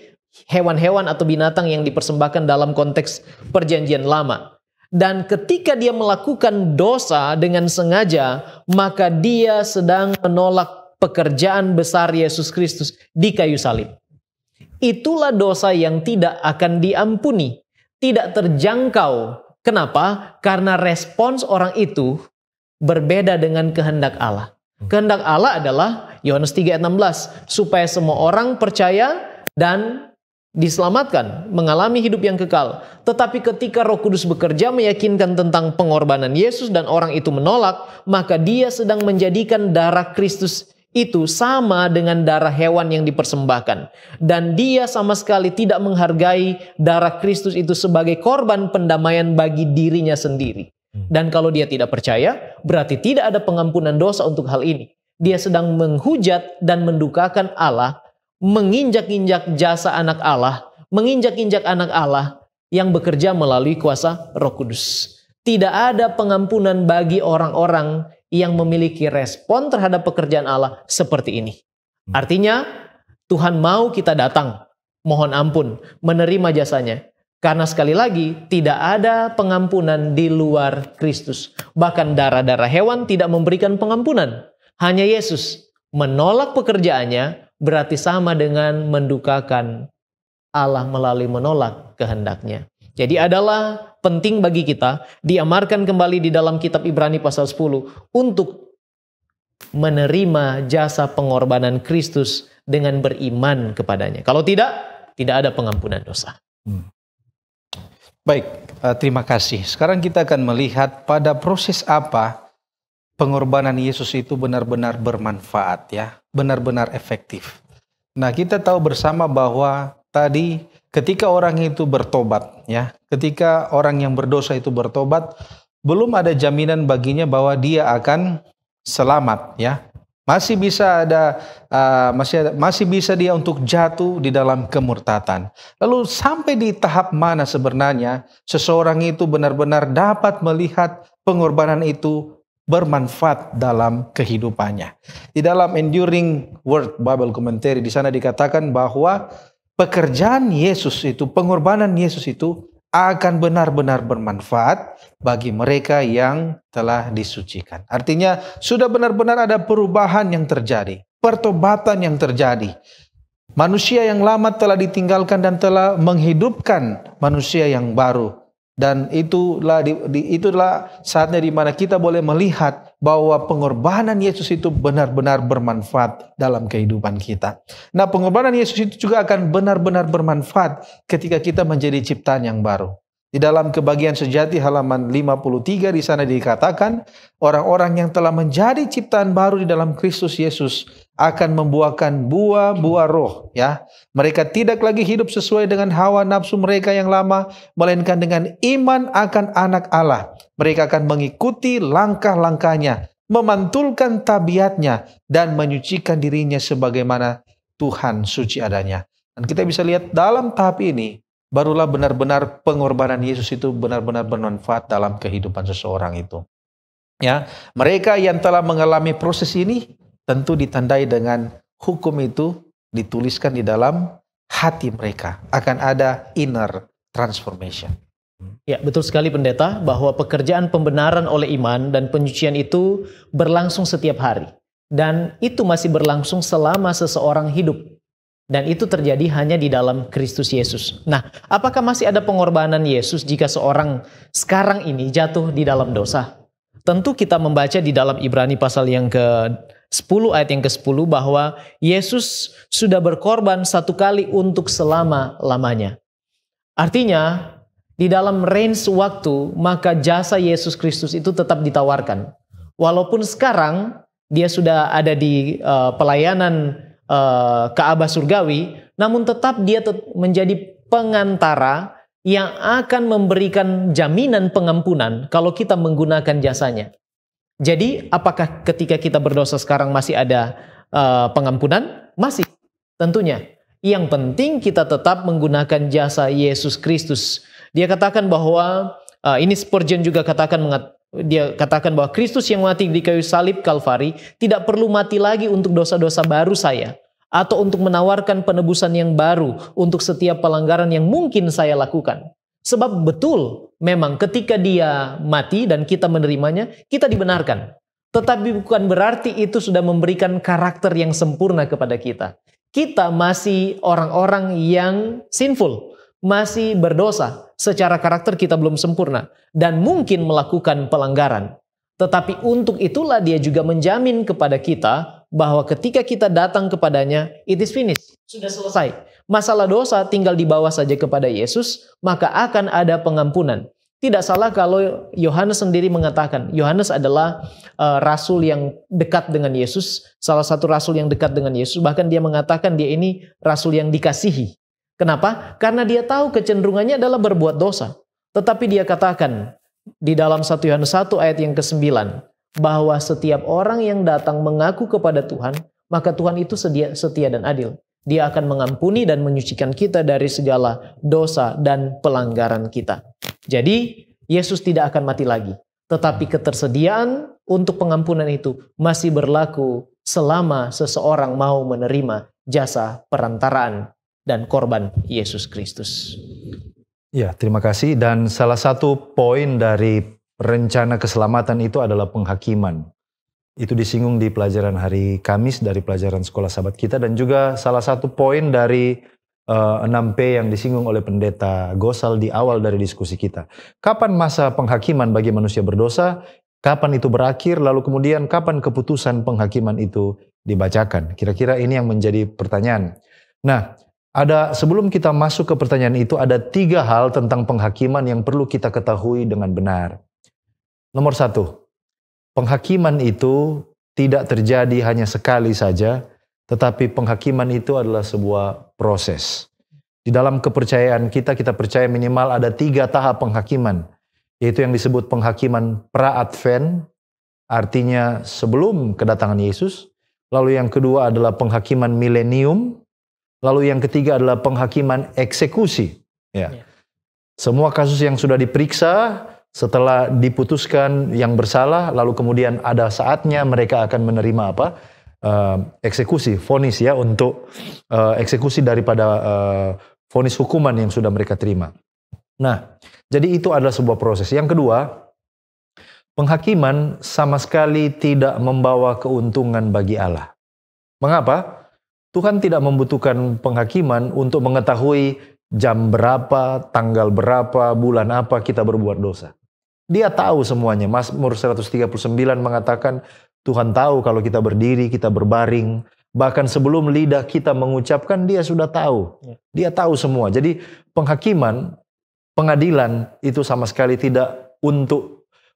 hewan-hewan atau binatang yang dipersembahkan dalam konteks perjanjian lama. Dan ketika dia melakukan dosa dengan sengaja, maka dia sedang menolak pekerjaan besar Yesus Kristus di kayu salib. Itulah dosa yang tidak akan diampuni, tidak terjangkau. Kenapa? Karena respons orang itu berbeda dengan kehendak Allah. Kehendak Allah adalah Yohanes 3 ayat 16, supaya semua orang percaya dan diselamatkan, mengalami hidup yang kekal. Tetapi ketika Roh Kudus bekerja meyakinkan tentang pengorbanan Yesus dan orang itu menolak, maka dia sedang menjadikan darah Kristus itu sama dengan darah hewan yang dipersembahkan. Dan dia sama sekali tidak menghargai darah Kristus itu sebagai korban pendamaian bagi dirinya sendiri. Dan kalau dia tidak percaya, berarti tidak ada pengampunan dosa untuk hal ini. Dia sedang menghujat dan mendukakan Allah, menginjak-injak jasa anak Allah, menginjak-injak anak Allah yang bekerja melalui kuasa Roh Kudus. Tidak ada pengampunan bagi orang-orang yang memiliki respon terhadap pekerjaan Allah seperti ini. Artinya, Tuhan mau kita datang, mohon ampun, menerima jasanya. Karena sekali lagi, tidak ada pengampunan di luar Kristus. Bahkan darah-darah hewan tidak memberikan pengampunan. Hanya Yesus menolak pekerjaannya, berarti sama dengan mendukakan Allah melalui menolak kehendaknya. Jadi adalah penting bagi kita diamarkan kembali di dalam kitab Ibrani pasal 10 untuk menerima jasa pengorbanan Kristus dengan beriman kepadanya. Kalau tidak, tidak ada pengampunan dosa. Baik, terima kasih. Sekarang kita akan melihat pada proses apa pengorbanan Yesus itu benar-benar bermanfaat, ya, benar-benar efektif. Nah, kita tahu bersama bahwa tadi ketika orang itu bertobat, ya, ketika orang yang berdosa itu bertobat, belum ada jaminan baginya bahwa dia akan selamat, ya. Masih bisa masih bisa dia untuk jatuh di dalam kemurtatan. Lalu sampai di tahap mana sebenarnya seseorang itu benar-benar dapat melihat pengorbanan itu bermanfaat dalam kehidupannya. Di dalam Enduring Word Bible Commentary di sana dikatakan bahwa pekerjaan Yesus itu, pengorbanan Yesus itu akan benar-benar bermanfaat bagi mereka yang telah disucikan. Artinya sudah benar-benar ada perubahan yang terjadi, pertobatan yang terjadi. Manusia yang lama telah ditinggalkan dan telah menghidupkan manusia yang baru. Dan itulah saatnya di mana kita boleh melihat bahwa pengorbanan Yesus itu benar-benar bermanfaat dalam kehidupan kita. Nah, pengorbanan Yesus itu juga akan benar-benar bermanfaat ketika kita menjadi ciptaan yang baru. Di dalam Kebahagiaan Sejati halaman 53 di sana dikatakan, orang-orang yang telah menjadi ciptaan baru di dalam Kristus Yesus akan membuahkan buah-buah roh, ya. Mereka tidak lagi hidup sesuai dengan hawa nafsu mereka yang lama, melainkan dengan iman akan Anak Allah. Mereka akan mengikuti langkah-langkahnya, memantulkan tabiatnya, dan menyucikan dirinya sebagaimana Tuhan suci adanya. Dan kita bisa lihat dalam tahap ini, barulah benar-benar pengorbanan Yesus itu benar-benar bermanfaat dalam kehidupan seseorang itu. Ya, mereka yang telah mengalami proses ini tentu ditandai dengan hukum itu dituliskan di dalam hati mereka. Akan ada inner transformation. Ya, betul sekali pendeta, bahwa pekerjaan pembenaran oleh iman dan penyucian itu berlangsung setiap hari. Dan itu masih berlangsung selama seseorang hidup. Dan itu terjadi hanya di dalam Kristus Yesus. Nah, apakah masih ada pengorbanan Yesus jika seorang sekarang ini jatuh di dalam dosa? Tentu kita membaca di dalam Ibrani pasal yang ke-10 ayat yang ke-10 bahwa Yesus sudah berkorban satu kali untuk selama-lamanya. Artinya, di dalam range waktu, maka jasa Yesus Kristus itu tetap ditawarkan. Walaupun sekarang dia sudah ada di pelayanan Ka'bah surgawi, namun tetap dia menjadi pengantara yang akan memberikan jaminan pengampunan kalau kita menggunakan jasanya. Jadi apakah ketika kita berdosa sekarang masih ada pengampunan? Masih, tentunya. Yang penting kita tetap menggunakan jasa Yesus Kristus. Dia katakan bahwa, ini Spurgeon juga dia katakan bahwa Kristus yang mati di kayu salib Kalvari tidak perlu mati lagi untuk dosa-dosa baru saya, atau untuk menawarkan penebusan yang baru untuk setiap pelanggaran yang mungkin saya lakukan. Sebab betul, memang ketika dia mati dan kita menerimanya, kita dibenarkan. Tetapi bukan berarti itu sudah memberikan karakter yang sempurna kepada kita. Kita masih orang-orang yang sinful, masih berdosa. Secara karakter kita belum sempurna dan mungkin melakukan pelanggaran. Tetapi untuk itulah dia juga menjamin kepada kita bahwa ketika kita datang kepadanya, it is finished, sudah selesai. Masalah dosa tinggal dibawa saja kepada Yesus, maka akan ada pengampunan. Tidak salah kalau Yohanes sendiri mengatakan, Yohanes adalah rasul yang dekat dengan Yesus, salah satu rasul yang dekat dengan Yesus, bahkan dia mengatakan dia ini rasul yang dikasihi. Kenapa? Karena dia tahu kecenderungannya adalah berbuat dosa. Tetapi dia katakan di dalam 1 Yohanes 1 ayat yang ke-9 bahwa setiap orang yang datang mengaku kepada Tuhan, maka Tuhan itu setia dan adil. Dia akan mengampuni dan menyucikan kita dari segala dosa dan pelanggaran kita. Jadi Yesus tidak akan mati lagi. Tetapi ketersediaan untuk pengampunan itu masih berlaku selama seseorang mau menerima jasa perantaraan dan korban Yesus Kristus. Ya, terima kasih. Dan salah satu poin dari rencana keselamatan itu adalah penghakiman. Itu disinggung di pelajaran hari Kamis dari pelajaran sekolah sahabat kita. Dan juga salah satu poin dari 6P yang disinggung oleh pendeta Gosal di awal dari diskusi kita. Kapan masa penghakiman bagi manusia berdosa? Kapan itu berakhir? Lalu kemudian kapan keputusan penghakiman itu dibacakan? Kira-kira ini yang menjadi pertanyaan. Nah, sebelum kita masuk ke pertanyaan itu, ada 3 hal tentang penghakiman yang perlu kita ketahui dengan benar. Nomor 1, penghakiman itu tidak terjadi hanya sekali saja, tetapi penghakiman itu adalah sebuah proses. Di dalam kepercayaan kita percaya minimal ada 3 tahap penghakiman, yaitu yang disebut penghakiman pra-advent, artinya sebelum kedatangan Yesus. Lalu yang kedua adalah penghakiman milenium. Lalu yang ketiga adalah penghakiman eksekusi. Ya. Semua kasus yang sudah diperiksa, setelah diputuskan yang bersalah, lalu kemudian ada saatnya mereka akan menerima apa? Eksekusi, vonis ya, untuk eksekusi daripada vonis hukuman yang sudah mereka terima. Nah, jadi itu adalah sebuah proses. Yang kedua, penghakiman sama sekali tidak membawa keuntungan bagi Allah. Mengapa? Tuhan tidak membutuhkan penghakiman untuk mengetahui jam berapa, tanggal berapa, bulan apa kita berbuat dosa. Dia tahu semuanya. Mazmur 139 mengatakan Tuhan tahu kalau kita berdiri, kita berbaring. Bahkan sebelum lidah kita mengucapkan, dia sudah tahu. Dia tahu semua. Jadi penghakiman pengadilan itu sama sekali tidak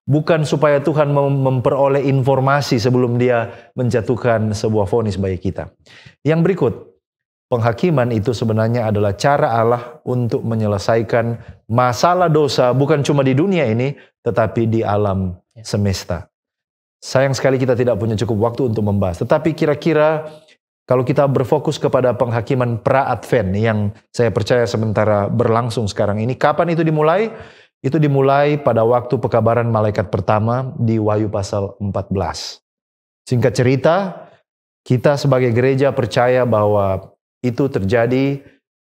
bukan supaya Tuhan memperoleh informasi sebelum dia menjatuhkan sebuah vonis bagi kita. Yang berikut, penghakiman itu sebenarnya adalah cara Allah untuk menyelesaikan masalah dosa bukan cuma di dunia ini, tetapi di alam semesta. Sayang sekali kita tidak punya cukup waktu untuk membahas. Tetapi kira-kira kalau kita berfokus kepada penghakiman pra-Advent yang saya percaya sementara berlangsung sekarang ini, kapan itu dimulai? Itu dimulai pada waktu pekabaran malaikat pertama di Wahyu pasal 14. Singkat cerita, kita sebagai gereja percaya bahwa itu terjadi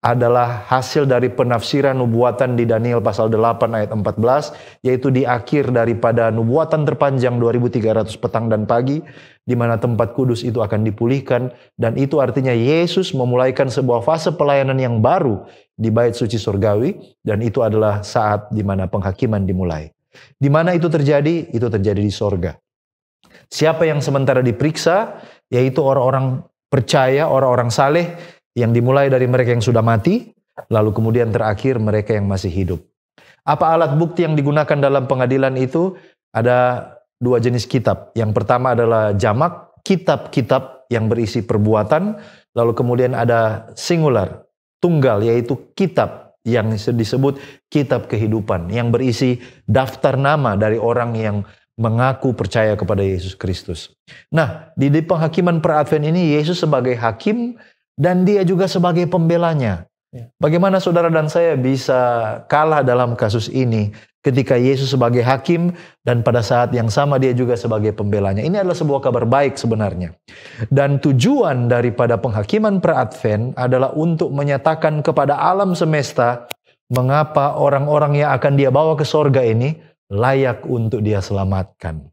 adalah hasil dari penafsiran nubuatan di Daniel pasal 8 ayat 14, yaitu di akhir daripada nubuatan terpanjang 2300 petang dan pagi, di mana tempat kudus itu akan dipulihkan, dan itu artinya Yesus memulaikan sebuah fase pelayanan yang baru di bait suci surgawi, dan itu adalah saat di mana penghakiman dimulai. Di mana itu terjadi? Itu terjadi di sorga. Siapa yang sementara diperiksa? Yaitu orang-orang percaya, orang-orang saleh, yang dimulai dari mereka yang sudah mati, lalu kemudian terakhir mereka yang masih hidup. Apa alat bukti yang digunakan dalam pengadilan itu? Ada dua jenis kitab. Yang pertama adalah jamak, kitab-kitab yang berisi perbuatan. Lalu kemudian ada singular, tunggal, yaitu kitab yang disebut kitab kehidupan, yang berisi daftar nama dari orang yang mengaku percaya kepada Yesus Kristus. Nah, di penghakiman pra-Advent ini Yesus sebagai hakim dan dia juga sebagai pembelanya. Bagaimana saudara dan saya bisa kalah dalam kasus ini ketika Yesus sebagai hakim dan pada saat yang sama dia juga sebagai pembelanya. Ini adalah sebuah kabar baik sebenarnya. Dan tujuan daripada penghakiman pra-Advent adalah untuk menyatakan kepada alam semesta mengapa orang-orang yang akan dia bawa ke sorga ini layak untuk dia selamatkan.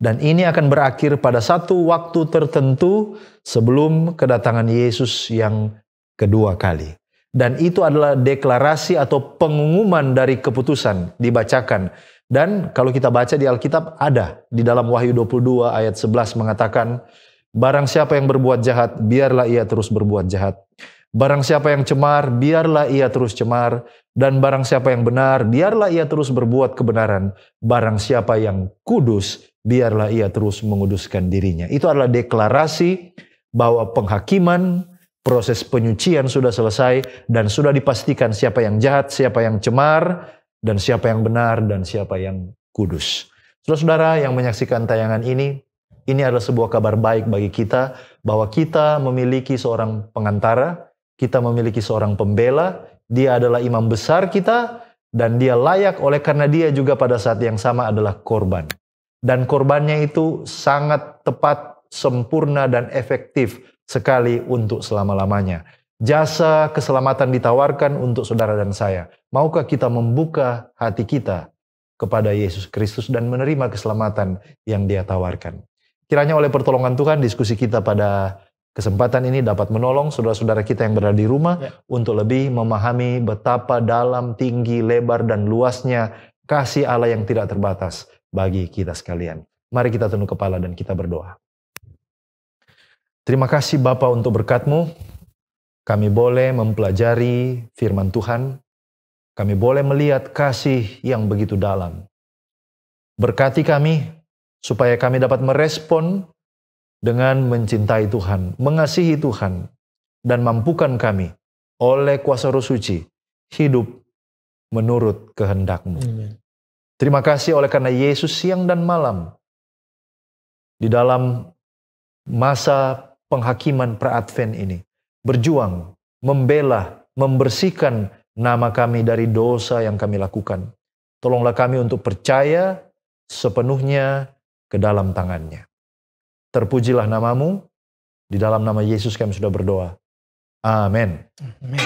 Dan ini akan berakhir pada satu waktu tertentu sebelum kedatangan Yesus yang kedua kali. Dan itu adalah deklarasi atau pengumuman dari keputusan dibacakan. Dan kalau kita baca di Alkitab ada di dalam Wahyu 22 ayat 11 mengatakan, barang siapa yang berbuat jahat, biarlah ia terus berbuat jahat. Barang siapa yang cemar, biarlah ia terus cemar. Dan barang siapa yang benar, biarlah ia terus berbuat kebenaran. Barang siapa yang kudus, biarlah ia terus menguduskan dirinya. Itu adalah deklarasi bahwa penghakiman, proses penyucian sudah selesai dan sudah dipastikan siapa yang jahat, siapa yang cemar, dan siapa yang benar, dan siapa yang kudus. Saudara-saudara yang menyaksikan tayangan ini adalah sebuah kabar baik bagi kita bahwa kita memiliki seorang pengantara, kita memiliki seorang pembela, dia adalah imam besar kita, dan dia layak oleh karena dia juga pada saat yang sama adalah korban. Dan korbannya itu sangat tepat, sempurna, dan efektif sekali untuk selama-lamanya. Jasa keselamatan ditawarkan untuk saudara dan saya. Maukah kita membuka hati kita kepada Yesus Kristus dan menerima keselamatan yang dia tawarkan? Kiranya oleh pertolongan Tuhan, diskusi kita pada kesempatan ini dapat menolong saudara-saudara kita yang berada di rumah untuk lebih memahami betapa dalam, tinggi, lebar, dan luasnya kasih Allah yang tidak terbatas bagi kita sekalian. Mari kita tunduk kepala dan kita berdoa. Terima kasih Bapa untuk berkat-Mu. Kami boleh mempelajari firman Tuhan. Kami boleh melihat kasih yang begitu dalam. Berkati kami supaya kami dapat merespon dengan mencintai Tuhan, mengasihi Tuhan, dan mampukan kami oleh kuasa Roh Suci hidup menurut kehendak-Mu. Amen. Terima kasih oleh karena Yesus siang dan malam di dalam masa penghakiman pra-Advent ini berjuang, membela, membersihkan nama kami dari dosa yang kami lakukan. Tolonglah kami untuk percaya sepenuhnya ke dalam tangan-Nya. Terpujilah nama-Mu, di dalam nama Yesus kami sudah berdoa. Amin. Amin.